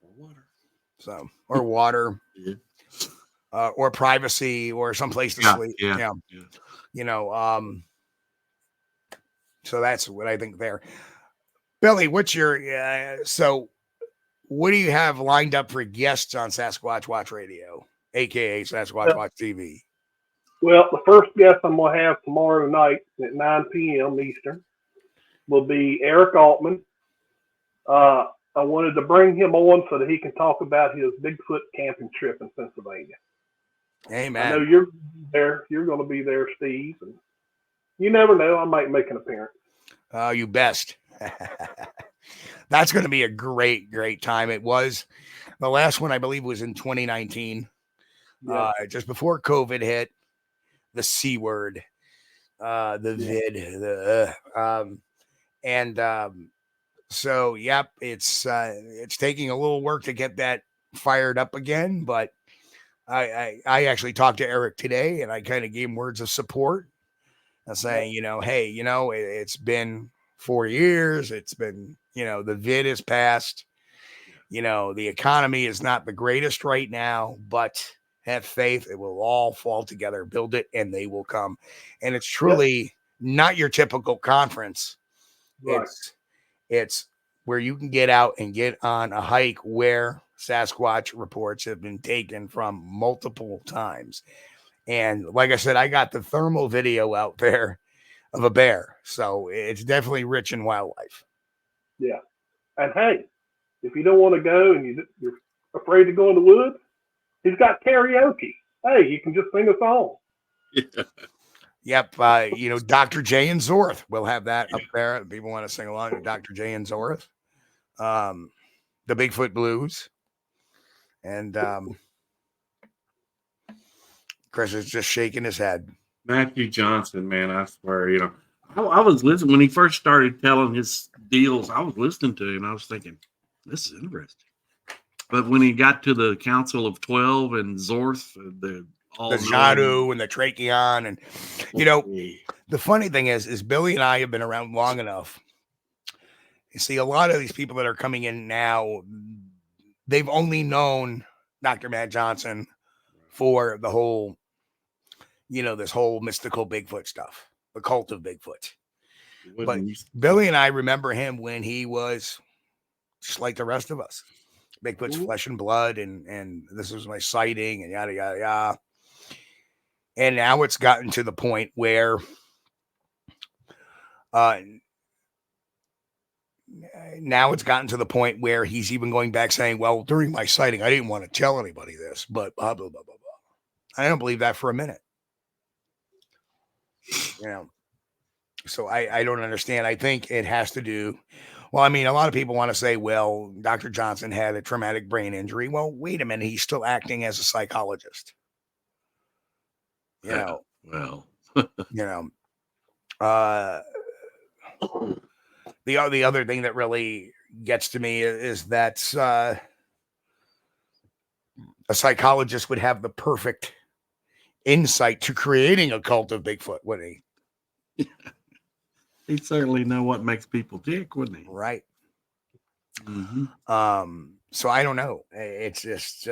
or water. So, or water, Yeah. or privacy, or someplace to sleep. Yeah. You know, so that's what I think there. Billy, what's your so what do you have lined up for guests on Sasquatch Watch Radio, aka Sasquatch Watch TV? Well, the first guest I'm going to have tomorrow night at 9 p.m. Eastern will be Eric Altman. I wanted to bring him on so that he can talk about his Bigfoot camping trip in Pennsylvania. Amen. I know you're there. You're going to be there, Steve. And you never know. I might make an appearance. Oh, you best. That's going to be a great, great time. It was the last one, I believe, was in 2019, just before COVID hit. The C word, the vid, so yep, it's taking a little work to get that fired up again, but I actually talked to Eric today, and I kind of gave him words of support, saying, hey, it's been 4 years, it's been, the vid is past, the economy is not the greatest right now, but have faith, it will all fall together, build it, and they will come. And it's truly not your typical conference. Right. It's where you can get out and get on a hike where Sasquatch reports have been taken from multiple times. And like I said, I got the thermal video out there of a bear. So it's definitely rich in wildlife. Yeah. And hey, if you don't want to go and you're afraid to go in the woods, he's got karaoke. Hey, you can just sing a song. Yep. Dr. J and Zorth. We'll have that up there. People want to sing along to Dr. J and Zorth. The Bigfoot Blues. And Chris is just shaking his head. Matthew Johnson, man, I swear, I was listening when he first started telling his deals. I was listening to him. I was thinking, this is interesting. But when he got to the Council of 12 and Zorth, the Nadu and the Tracheon, and the funny thing is Billy and I have been around long enough. You see, a lot of these people that are coming in now, they've only known Dr. Matt Johnson for the whole, this whole mystical Bigfoot stuff, the cult of Bigfoot. But Billy and I remember him when he was just like the rest of us. Bigfoot's flesh and blood, and this was my sighting, and yada, yada, yada. And now it's gotten to the point where he's even going back saying, well, during my sighting, I didn't want to tell anybody this, but blah, blah, blah, blah, blah. I don't believe that for a minute. So I don't understand. I think it has to do, well, I mean, a lot of people want to say, well, Dr. Johnson had a traumatic brain injury. Well, wait a minute. He's still acting as a psychologist. The other thing that really gets to me is that a psychologist would have the perfect insight to creating a cult of Bigfoot, wouldn't he? He'd certainly know what makes people tick, wouldn't he? Right. Mm-hmm. So I don't know. It's just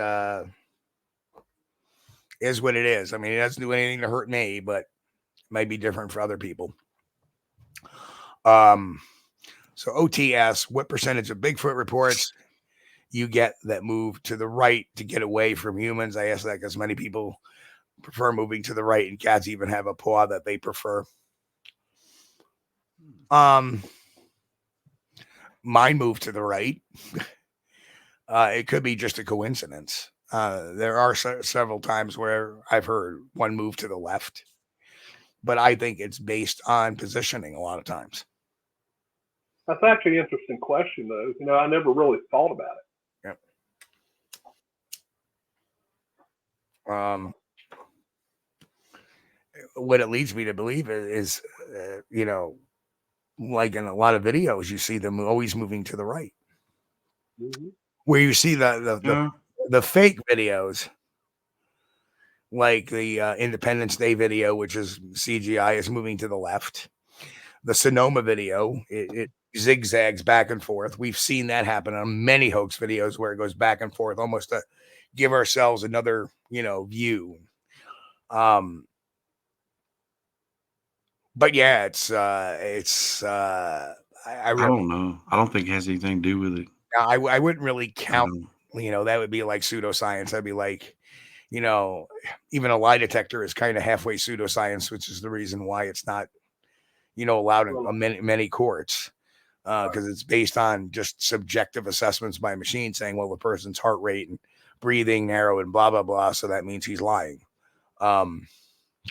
is what it is. I mean, it doesn't do anything to hurt me, but it might be different for other people. So OTS, what percentage of Bigfoot reports you get that move to the right to get away from humans? I ask that because many people prefer moving to the right, and cats even have a paw that they prefer. Mine moved to the right. It could be just a coincidence. There are several times where I've heard one move to the left, but I think it's based on positioning a lot of times. That's actually an interesting question, though. I never really thought about it. Yep. What it leads me to believe is like in a lot of videos, you see them always moving to the right. Mm-hmm. Where you see the fake videos, like the Independence Day video, which is CGI, is moving to the left. The Sonoma video, it zigzags back and forth. We've seen that happen on many hoax videos where it goes back and forth almost to give ourselves another, view. But yeah, I don't know. I don't think it has anything to do with it. I wouldn't really count, that would be like pseudoscience. I'd be like, even a lie detector is kind of halfway pseudoscience, which is the reason why it's not, allowed in many courts, because it's based on just subjective assessments by machine saying, well, the person's heart rate and breathing narrow and blah, blah, blah. So that means he's lying.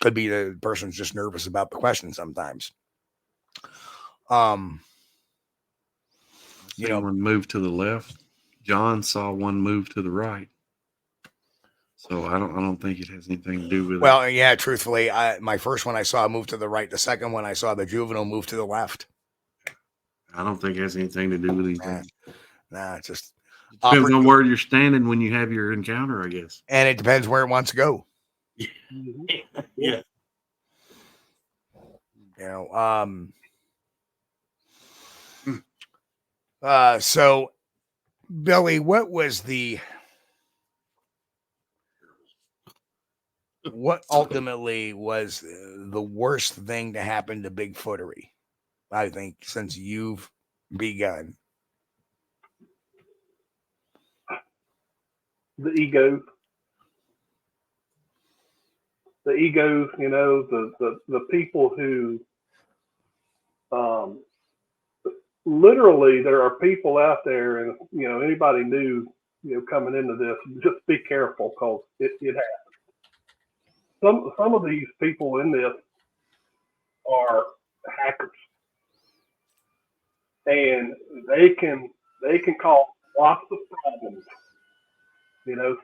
Could be the person's just nervous about the question sometimes. One move to the left. John saw one move to the right. So I don't think it has anything to do with it. Well, yeah, truthfully, my first one I saw move to the right. The second one I saw the juvenile move to the left. I don't think it has anything to do with anything. Nah, it just depends on where you're standing when you have your encounter, I guess. And it depends where it wants to go. Yeah. So Billy, what ultimately was the worst thing to happen to Bigfootery, I think, since you've begun? The egos, the people who, literally, there are people out there, and anybody new, coming into this, just be careful, because it happens. Some of these people in this are hackers, and they can cause lots of problems.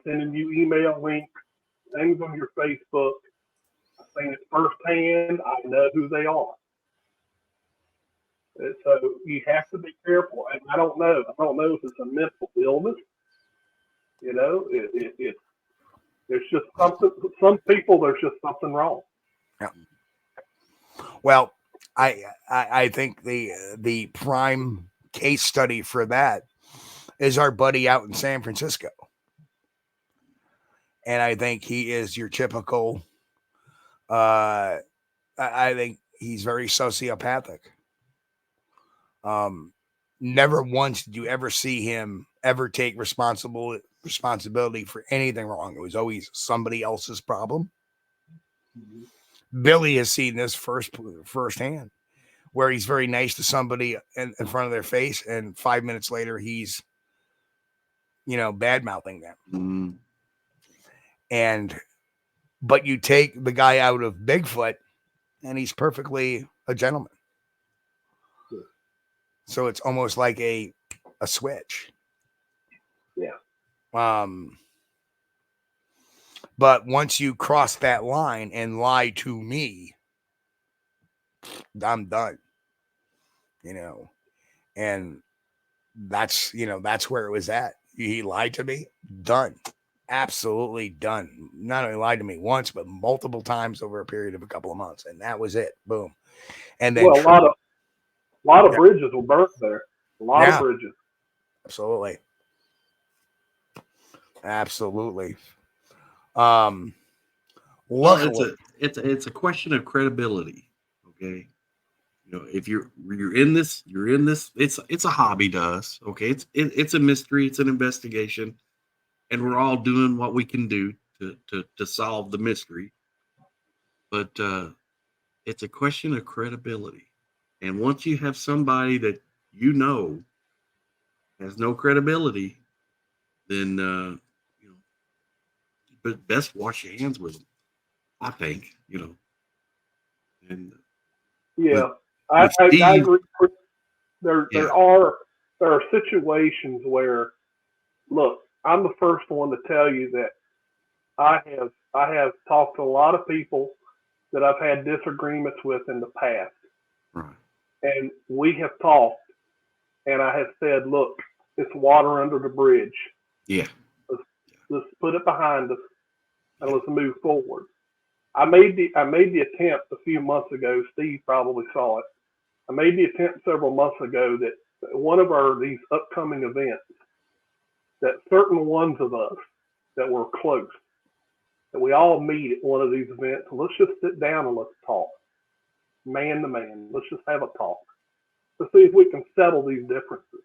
Sending you email links, things on your Facebook. I've seen it firsthand. I know who they are. So you have to be careful. And I don't know if it's a mental illness. There's just something. Some people, there's just something wrong. Yeah. Well, I think the prime case study for that is our buddy out in San Francisco. And I think he is your typical, I think he's very sociopathic. Never once did you ever see him ever take responsibility for anything wrong. It was always somebody else's problem. Mm-hmm. Billy has seen this firsthand, where he's very nice to somebody in front of their face, and 5 minutes later he's, bad-mouthing them. Mm-hmm. But you take the guy out of Bigfoot and he's perfectly a gentleman. Sure. So it's almost like a switch. Yeah. But once you cross that line and lie to me, I'm done. And that's where it was at. He lied to me. Done. Absolutely done. Not only lied to me once, but multiple times over a period of a couple of months, and that was it. Boom. And then a lot of bridges were burnt there. A lot of bridges. Absolutely. Well, it's a question of credibility. Okay. If you're in this, it's a hobby to us. Okay. It's a mystery. It's an investigation. And we're all doing what we can do to solve the mystery. But it's a question of credibility. And once you have somebody that has no credibility, then but best wash your hands with them, I think. And I agree. There are situations where, look, I'm the first one to tell you that I have talked to a lot of people that I've had disagreements with in the past. Right. And we have talked, and I have said, look, it's water under the bridge. Yeah. Let's put it behind us and let's move forward. I made the attempt a few months ago. Steve probably saw it. I made the attempt several months ago that one of these upcoming events, that certain ones of us that were close, that we all meet at one of these events, and let's just sit down and let's talk, man to man. Let's just have a talk to see if we can settle these differences.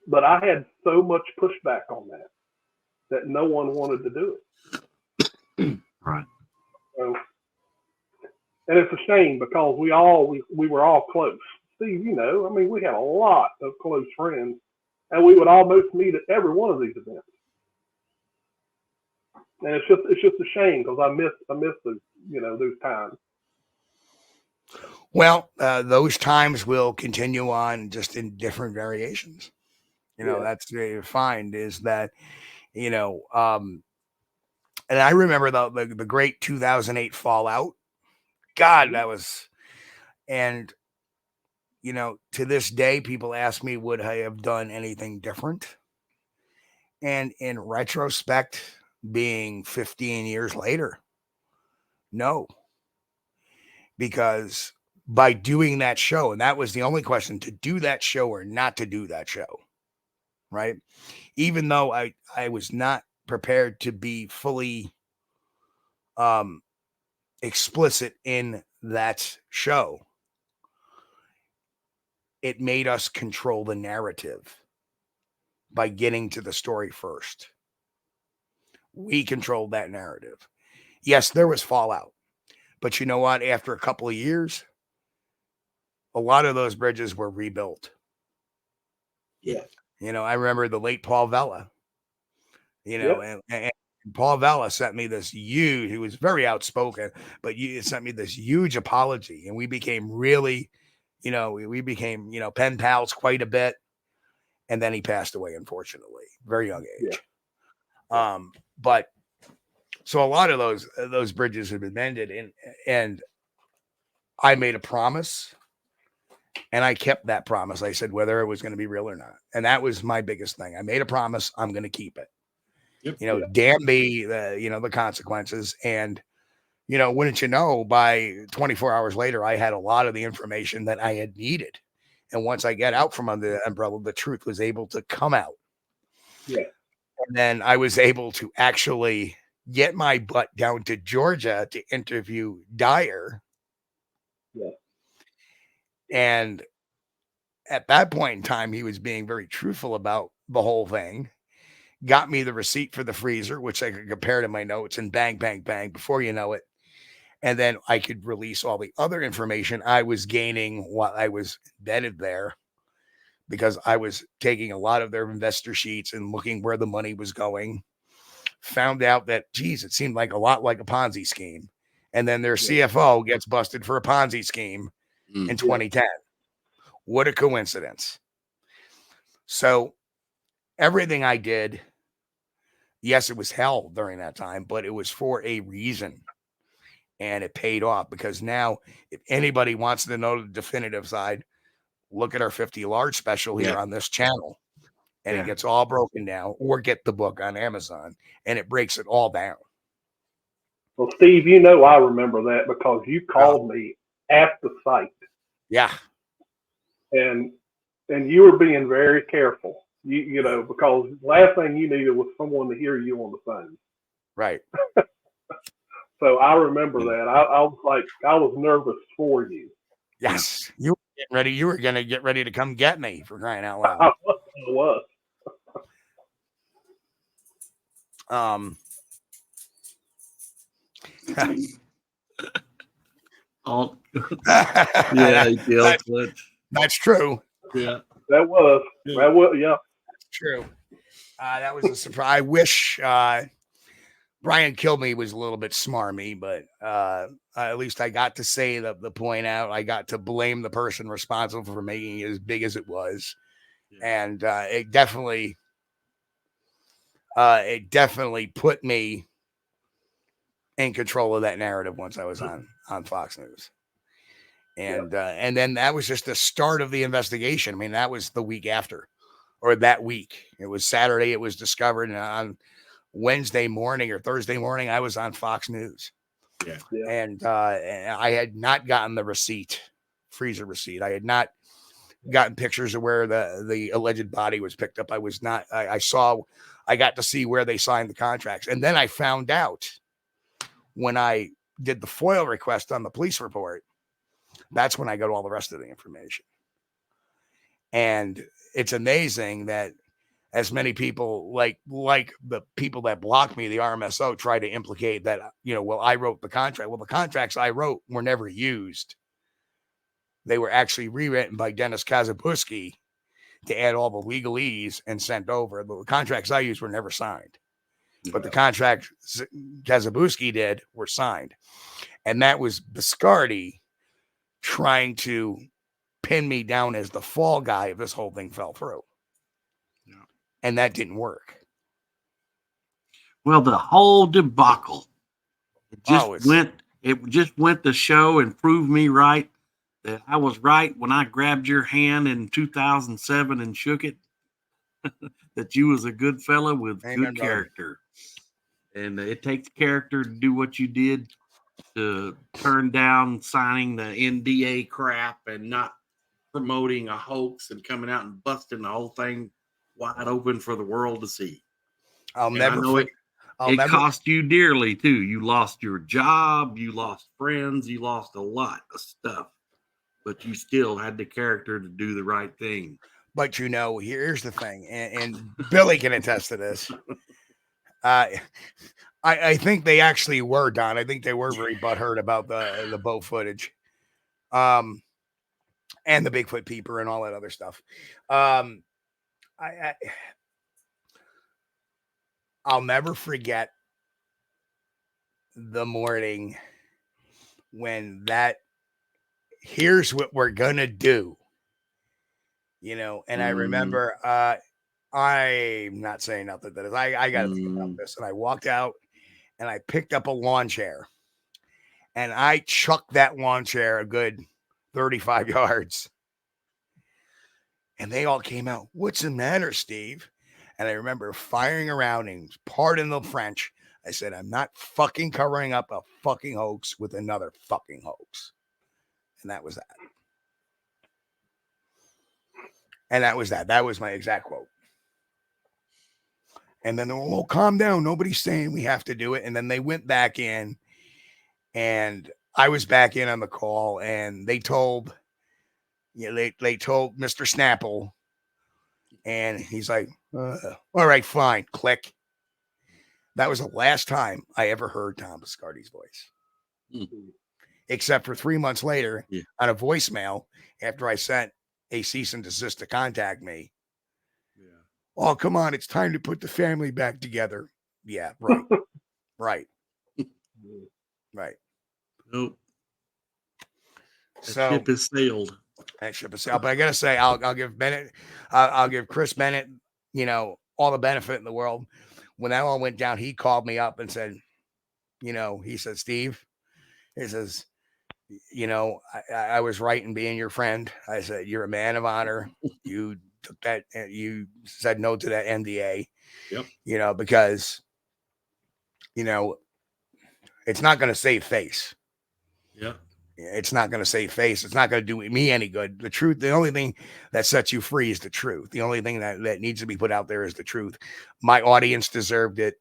But I had so much pushback on that no one wanted to do it. Right. So, and it's a shame because we were all close. Steve, you know, I mean, we had a lot of close friends, and we would almost meet at every one of these events. And it's just a shame because I miss those, you know, those times. Well, those times will continue on, just in different variations. You know, that's what you find is that, you know, and I remember the great 2008 fallout. God, that was, and, you know, to this day, people ask me, would I have done anything different? And in retrospect, being 15 years later, no. Because by doing that show, and that was the only question, to do that show or not to do that show, right? Even though I was not prepared to be fully explicit in that show, it made us control the narrative by getting to the story first. We controlled that narrative. Yes, there was fallout, but you know what? After a couple of years, a lot of those bridges were rebuilt. Yeah. You know, I remember the late Paul Vella, you know, and Paul Vella sent me this huge, he was very outspoken, but he sent me this huge apology, and we became really, you know, we became, you know, pen pals quite a bit. And then he passed away, unfortunately, very young age. Yeah. But so a lot of those bridges have been mended, and I made a promise, and I kept that promise. I said whether it was going to be real or not, and that was my biggest thing. I made a promise. I'm going to keep it. Yep. You know, damn me, you know, the consequences. And, you know, wouldn't you know, by 24 hours later, I had a lot of the information that I had needed. And once I get out from under the umbrella, the truth was able to come out. Yeah. And then I was able to actually get my butt down to Georgia to interview Dyer. Yeah. And at that point in time, he was being very truthful about the whole thing. Got me the receipt for the freezer, which I could compare to my notes, and bang, bang, bang, before you know it. And then I could release all the other information I was gaining while I was embedded there, because I was taking a lot of their investor sheets and looking where the money was going. Found out that, geez, it seemed like a lot like a Ponzi scheme. And then their CFO gets busted for a Ponzi scheme in 2010. What a coincidence. So everything I did, yes, it was hell during that time, but it was for a reason. And it paid off, because now if anybody wants to know the definitive side, look at our 50 large special here on this channel, and it gets all broken down, or get the book on Amazon, and it breaks it all down. Well, Steve, you know, I remember that because you called me at the site. Yeah. And you were being very careful, you know, because last thing you needed was someone to hear you on the phone. Right. So I remember that. I was like, I was nervous for you. Yes. You were getting ready. You were going to get ready to come get me, for crying out loud. I was. That's true. Yeah. That was. Yeah. That's true. That was a surprise. I wish Brian Kilme was a little bit smarmy, but at least I got to say the point out. I got to blame the person responsible for making it as big as it was. And it definitely put me in control of that narrative once I was on Fox News. And then that was just the start of the investigation. I mean, that was the week after, or that week. It was Saturday. It was discovered, and on Wednesday morning or Thursday morning, I was on Fox News. And I had not gotten the receipt freezer receipt. I had not gotten pictures of where the alleged body was picked up. I was not. I got to see where they signed the contracts, and then I found out when I did the FOIL request on the police report. That's when I got all the rest of the information. And it's amazing that as many people like the people that blocked me, the RMSO, try to implicate that, well, I wrote the contract. Well, the contracts I wrote were never used. They were actually rewritten by Dennis Kazabuski to add all the legalese and sent over. The contracts I used were never signed. But the contracts Kazabuski did were signed. And that was Biscardi trying to pin me down as the fall guy if this whole thing fell through. Yeah. And that didn't work. Well, the whole debacle, it just went to show and prove me right that I was right when I grabbed your hand in 2007 and shook it, that you was a good fella with good character. And it takes character to do what you did, to turn down signing the NDA crap and not promoting a hoax and coming out and busting the whole thing wide open for the world to see. It cost you dearly too. You lost your job, you lost friends, you lost a lot of stuff, but you still had the character to do the right thing. But here's the thing, and Billy can attest to this. I think they actually were, Don. I think they were very butthurt about the boat footage, and the Bigfoot peeper and all that other stuff. I'll never forget the morning when here's what we're gonna do, and I remember, I'm not saying nothing that is, I got to think about this. And I walked out and I picked up a lawn chair and I chucked that lawn chair a good 35 yards. And they all came out, "What's the matter, Steve?" And I remember firing around and, pardon the French, I said, "I'm not fucking covering up a fucking hoax with another fucking hoax." And that was that. And that was that. That was my exact quote. And then they were, "Oh, calm down. Nobody's saying we have to do it." And then they went back in and I was back in on the call, and they told, they told Mr. Snapple, and he's like, "All right, fine." Click. That was the last time I ever heard Tom Biscardi's voice. Mm-hmm. Except for 3 months later on a voicemail after I sent a cease and desist to contact me. Yeah. "Oh, come on. It's time to put the family back together." Yeah, right. Right. Right. Nope. So ship has sailed. That ship has sailed. But I gotta say, I'll give Bennett, I'll give Chris Bennett, all the benefit in the world. When that all went down, he called me up and said, he said, "Steve," he says, I was right in being your friend." I said, "You're a man of honor. You took that, you said no to that NDA." Yep. Because, it's not going to save face. Yeah. It's not going to save face. It's not going to do me any good. The truth, the only thing that sets you free is the truth. The only thing that needs to be put out there is the truth. My audience deserved it.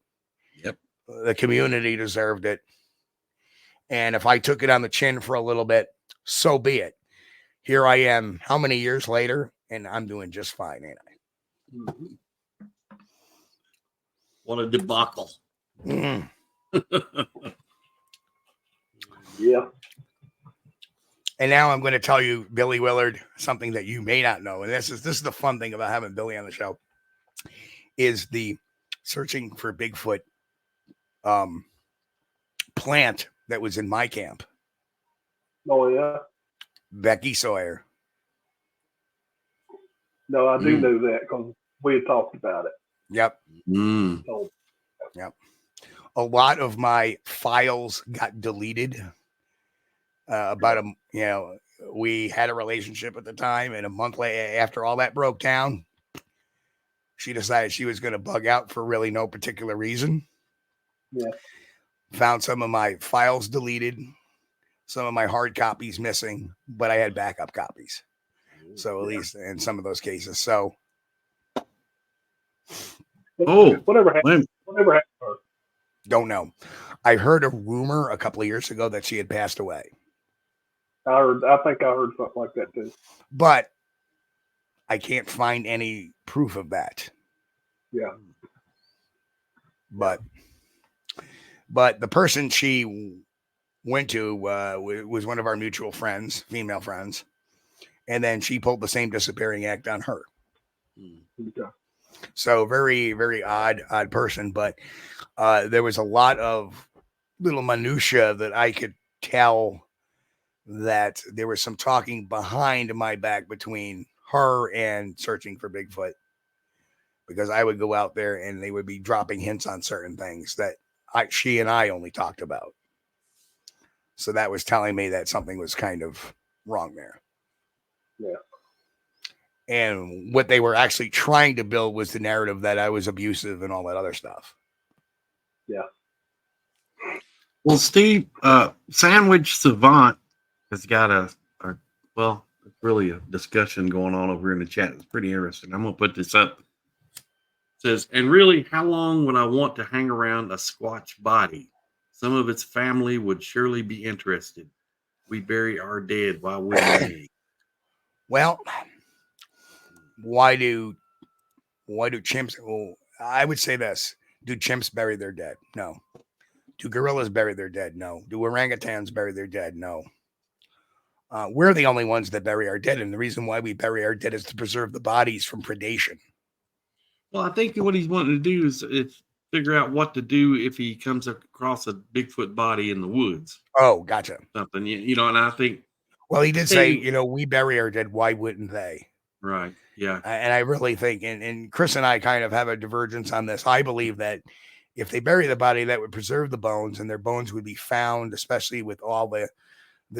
Yep. The community deserved it. And if I took it on the chin for a little bit, so be it. Here I am, how many years later, and I'm doing just fine, ain't I? Mm-hmm. What a debacle. Mm. Yeah. And now I'm going to tell you, Billy Willard, something that you may not know. And this is the fun thing about having Billy on the show, is the searching for Bigfoot plant that was in my camp. Oh, yeah. Becky Sawyer. No, I do know that because we had talked about it. Yep. So, yep. A lot of my files got deleted. We had a relationship at the time, and a month later, after all that broke down, she decided she was going to bug out for really no particular reason. Yeah. Found some of my files deleted, some of my hard copies missing, but I had backup copies. So at least in some of those cases. So Whatever happened to her? don't know. I heard a rumor a couple of years ago that she had passed away. I think I heard something like that too. But I can't find any proof of that. Yeah. But the person she went to was one of our mutual friends, female friends. And then she pulled the same disappearing act on her. Okay. So very, very odd person. But there was a lot of little minutia that I could tell that there was some talking behind my back between her and searching for Bigfoot, because I would go out there and they would be dropping hints on certain things that she and I only talked about. So that was telling me that something was kind of wrong there. Yeah. And what they were actually trying to build was the narrative that I was abusive and all that other stuff. Yeah. Well, Steve, Sandwich Savant has got it's really a discussion going on over in the chat. It's pretty interesting. I'm going to put this up. It says, and really, how long would I want to hang around a Squatch body? Some of its family would surely be interested. We bury our dead. Why wouldn't we? Well, why do chimps? Well, I would say this. Do chimps bury their dead? No. Do gorillas bury their dead? No. Do orangutans bury their dead? No. We're the only ones that bury our dead. And the reason why we bury our dead is to preserve the bodies from predation. Well, I think what he's wanting to do is figure out what to do if he comes across a Bigfoot body in the woods. Oh, gotcha. Something, and I think. Well, he did say, we bury our dead. Why wouldn't they? Right. Yeah. And I really think, and Chris and I kind of have a divergence on this. I believe that if they bury the body, that would preserve the bones, and their bones would be found, especially with all the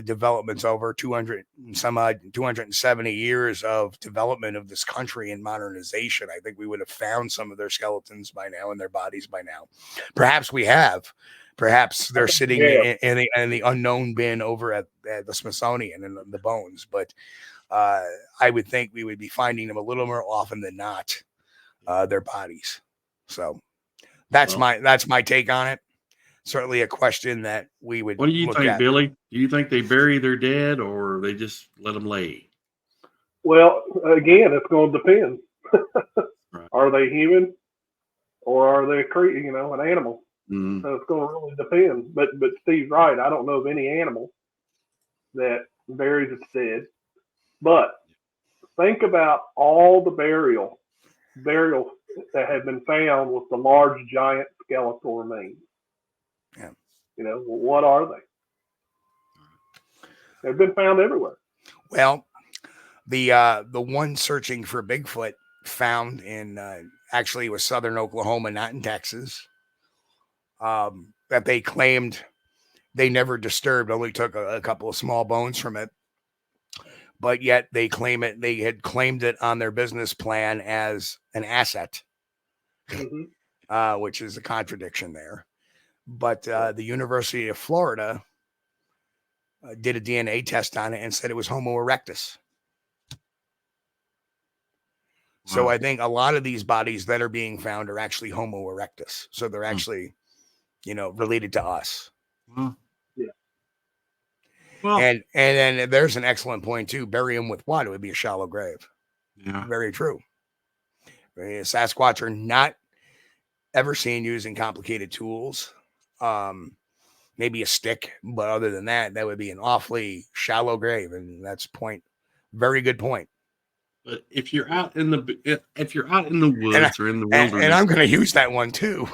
developments over 270 years of development of this country and modernization. I think we would have found some of their skeletons by now and their bodies by now. Perhaps we have. Perhaps they're sitting in the unknown bin over at the Smithsonian and the bones. But I would think we would be finding them a little more often than not, their bodies. So that's my take on it. Certainly a question that we would. What do you think, Billy? Do you think they bury their dead or they just let them lay? Well, again, it's going to depend. Right. Are they human or are they an animal? Mm-hmm. So it's going to really depend. But Steve's right. I don't know of any animal that buries its dead. But think about all the burials that have been found with the large giant skeletal remains. Yeah. What are they? They've been found everywhere. Well, the one searching for Bigfoot found in actually it was southern Oklahoma, not in Texas, that they claimed they never disturbed, only took a couple of small bones from it. But yet they had claimed it on their business plan as an asset, which is a contradiction there. But the University of Florida did a DNA test on it and said it was Homo erectus. Wow. So I think a lot of these bodies that are being found are actually Homo erectus. So they're actually, related to us. Yeah. Well, and then there's an excellent point too. Bury them with what? It would be a shallow grave. Yeah. Very true. Sasquatch are not ever seen using complicated tools. Maybe a stick, but other than that, that would be an awfully shallow grave, and that's very good point. But if you're out in the woods or in the wilderness, and I'm going to use that one too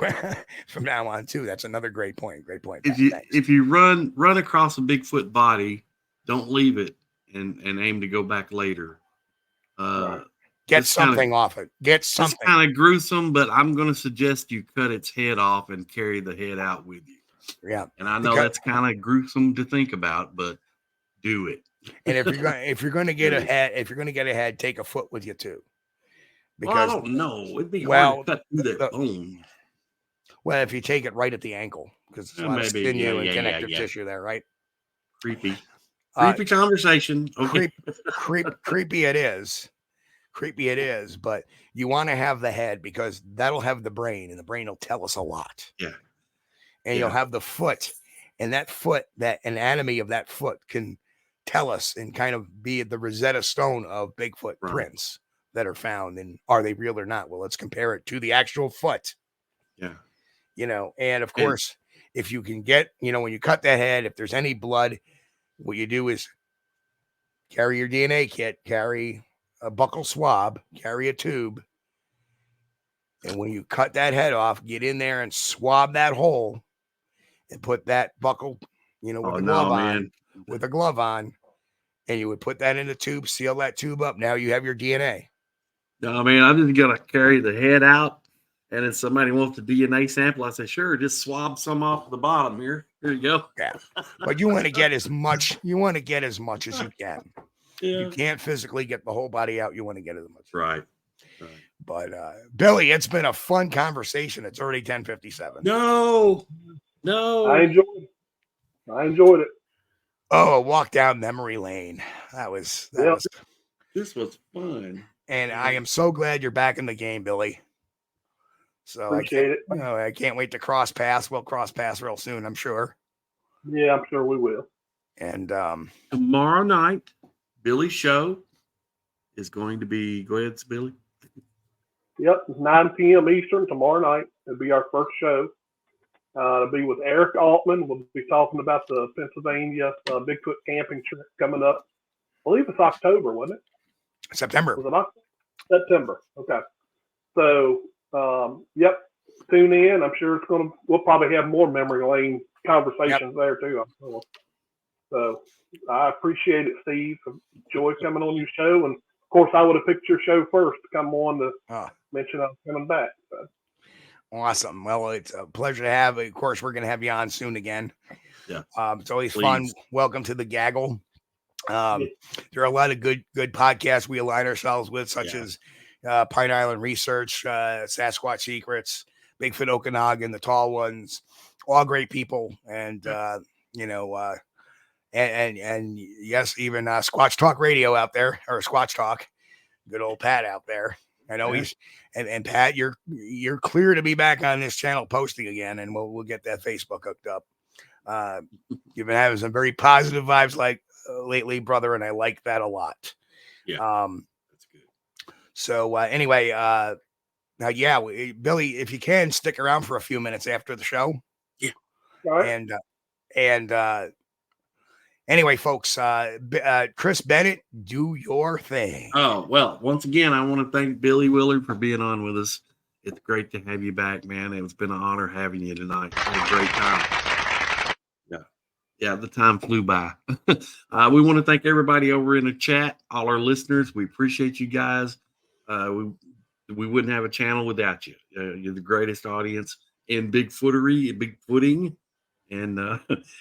from now on too. That's another great point. Great point. If you run across a Bigfoot body, don't leave it and aim to go back later. Get something off it. Get something. It's kind of gruesome, but I'm going to suggest you cut its head off and carry the head out with you. Yeah, and I know that's kind of gruesome to think about, but do it. And if you're going to get a head, take a foot with you too. Because I don't know, it'd be hard to cut through that bone. Well, if you take it right at the ankle, because it's a lot of sinew and connective tissue there, right? Creepy Uh, conversation. Okay. creepy it is. Creepy it is, but you want to have the head because that'll have the brain, and the brain will tell us a lot. Yeah. And you'll have the foot, and that foot, that anatomy of that foot can tell us and kind of be the Rosetta Stone of Bigfoot prints that are found. And are they real or not? Well, let's compare it to the actual foot. Yeah. You know, and of course, if you can get, you know, when you cut that head, if there's any blood, what you do is carry your DNA kit, carry a buccal swab, carry a tube. And when you cut that head off, get in there and swab that hole and put that buccal, you know, with a glove on, and you would put that in the tube, seal that tube up. Now you have your DNA. No, man, I'm just going to carry the head out. And if somebody wants the DNA sample, I say, sure, just swab some off the bottom here. Here you go. Yeah. But you want to get as much, as you can. Yeah. You can't physically get the whole body out. You want to get as much. Right. But Billy, it's been a fun conversation. It's already 10:57. No. I enjoyed it. Oh, a walk down memory lane. This was fun. And I am so glad you're back in the game, Billy. So appreciate it. I can't wait to cross paths. We'll cross paths real soon, I'm sure. Yeah, I'm sure we will. And tomorrow night, Billy's show is going to be. Go ahead, Billy. Yep, 9 p.m. Eastern tomorrow night. It'll be our first show. It'll be with Eric Altman. We'll be talking about the Pennsylvania Bigfoot camping trip coming up. I believe it's October, wasn't it? September. Was it October? September. Okay. So, yep, tune in. I'm sure we'll probably have more memory lane conversations there too. So I appreciate it, Steve. Enjoy coming on your show. And of course, I would have picked your show first to come on to mention I was coming back. So. Awesome. Well, it's a pleasure to have. Of course, we're going to have you on soon again. Yeah. It's always fun. Welcome to the Gaggle. There are a lot of good podcasts we align ourselves with, such as Pine Island Research, Sasquatch Secrets, Bigfoot Okanagan, the Tall Ones, all great people. And, and yes, even Squatch Talk Radio out there, or Squatch Talk, good old Pat out there. I know he's, and Pat, you're clear to be back on this channel posting again, and we'll get that Facebook hooked up. You've been having some very positive vibes lately, brother, and I like that a lot. Yeah. That's good. So anyway, Billy, if you can stick around for a few minutes after the show. Yeah. All right. And anyway, folks, Chris Bennett, do your thing. Oh, well, once again, I want to thank Billy Willard for being on with us. It's great to have you back, man. It's been an honor having you tonight. Had a great time. Yeah, the time flew by. We want to thank everybody over in the chat, all our listeners. We appreciate you guys. We wouldn't have a channel without you. You're the greatest audience in Bigfooting. And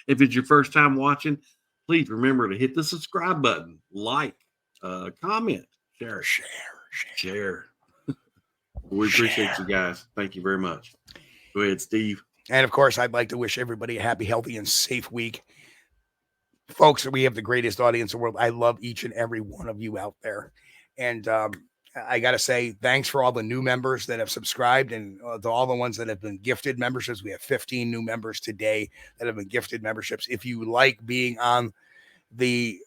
if it's your first time watching, please remember to hit the subscribe button, like, comment, share. We appreciate you guys. Thank you very much. Go ahead, Steve. And of course, I'd like to wish everybody a happy, healthy, and safe week. Folks, we have the greatest audience in the world. I love each and every one of you out there. And I got to say, thanks for all the new members that have subscribed and to all the ones that have been gifted memberships. We have 15 new members today that have been gifted memberships. If you like being on the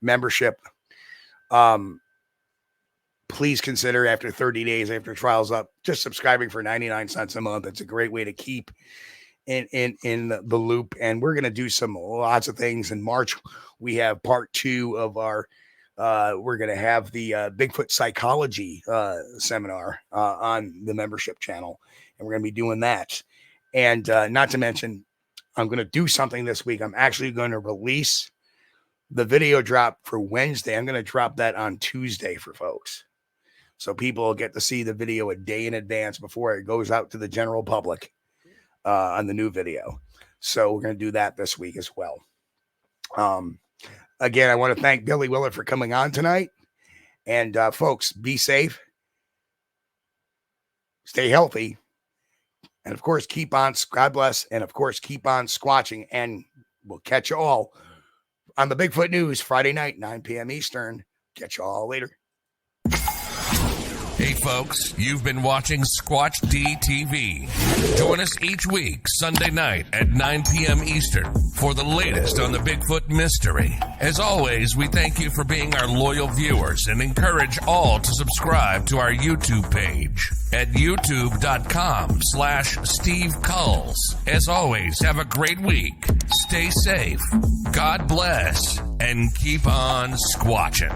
membership, please consider after 30 days, after trial's up, just subscribing for 99 cents a month. It's a great way to keep in the loop. And we're going to do lots of things in March. We have part 2 of our, we're going to have the Bigfoot psychology seminar on the membership channel. And we're going to be doing that. And not to mention, I'm going to do something this week. I'm actually going to release the video drop for Wednesday. I'm going to drop that on Tuesday for folks. So people will get to see the video a day in advance before it goes out to the general public on the new video. So we're going to do that this week as well. Again, I want to thank Billy Willard for coming on tonight. And folks, be safe. Stay healthy. And of course, keep on, God bless. And of course, keep on squatching. And We'll catch you all on the Bigfoot News Friday night, 9 p.m. Eastern. Catch you all later. Hey folks, you've been watching Squatch-D TV. Join us each week, Sunday night at 9 p.m. Eastern for the latest on the Bigfoot mystery. As always, we thank you for being our loyal viewers and encourage all to subscribe to our YouTube page at youtube.com/Steve Kulls. As always, have a great week. Stay safe. God bless and keep on squatching.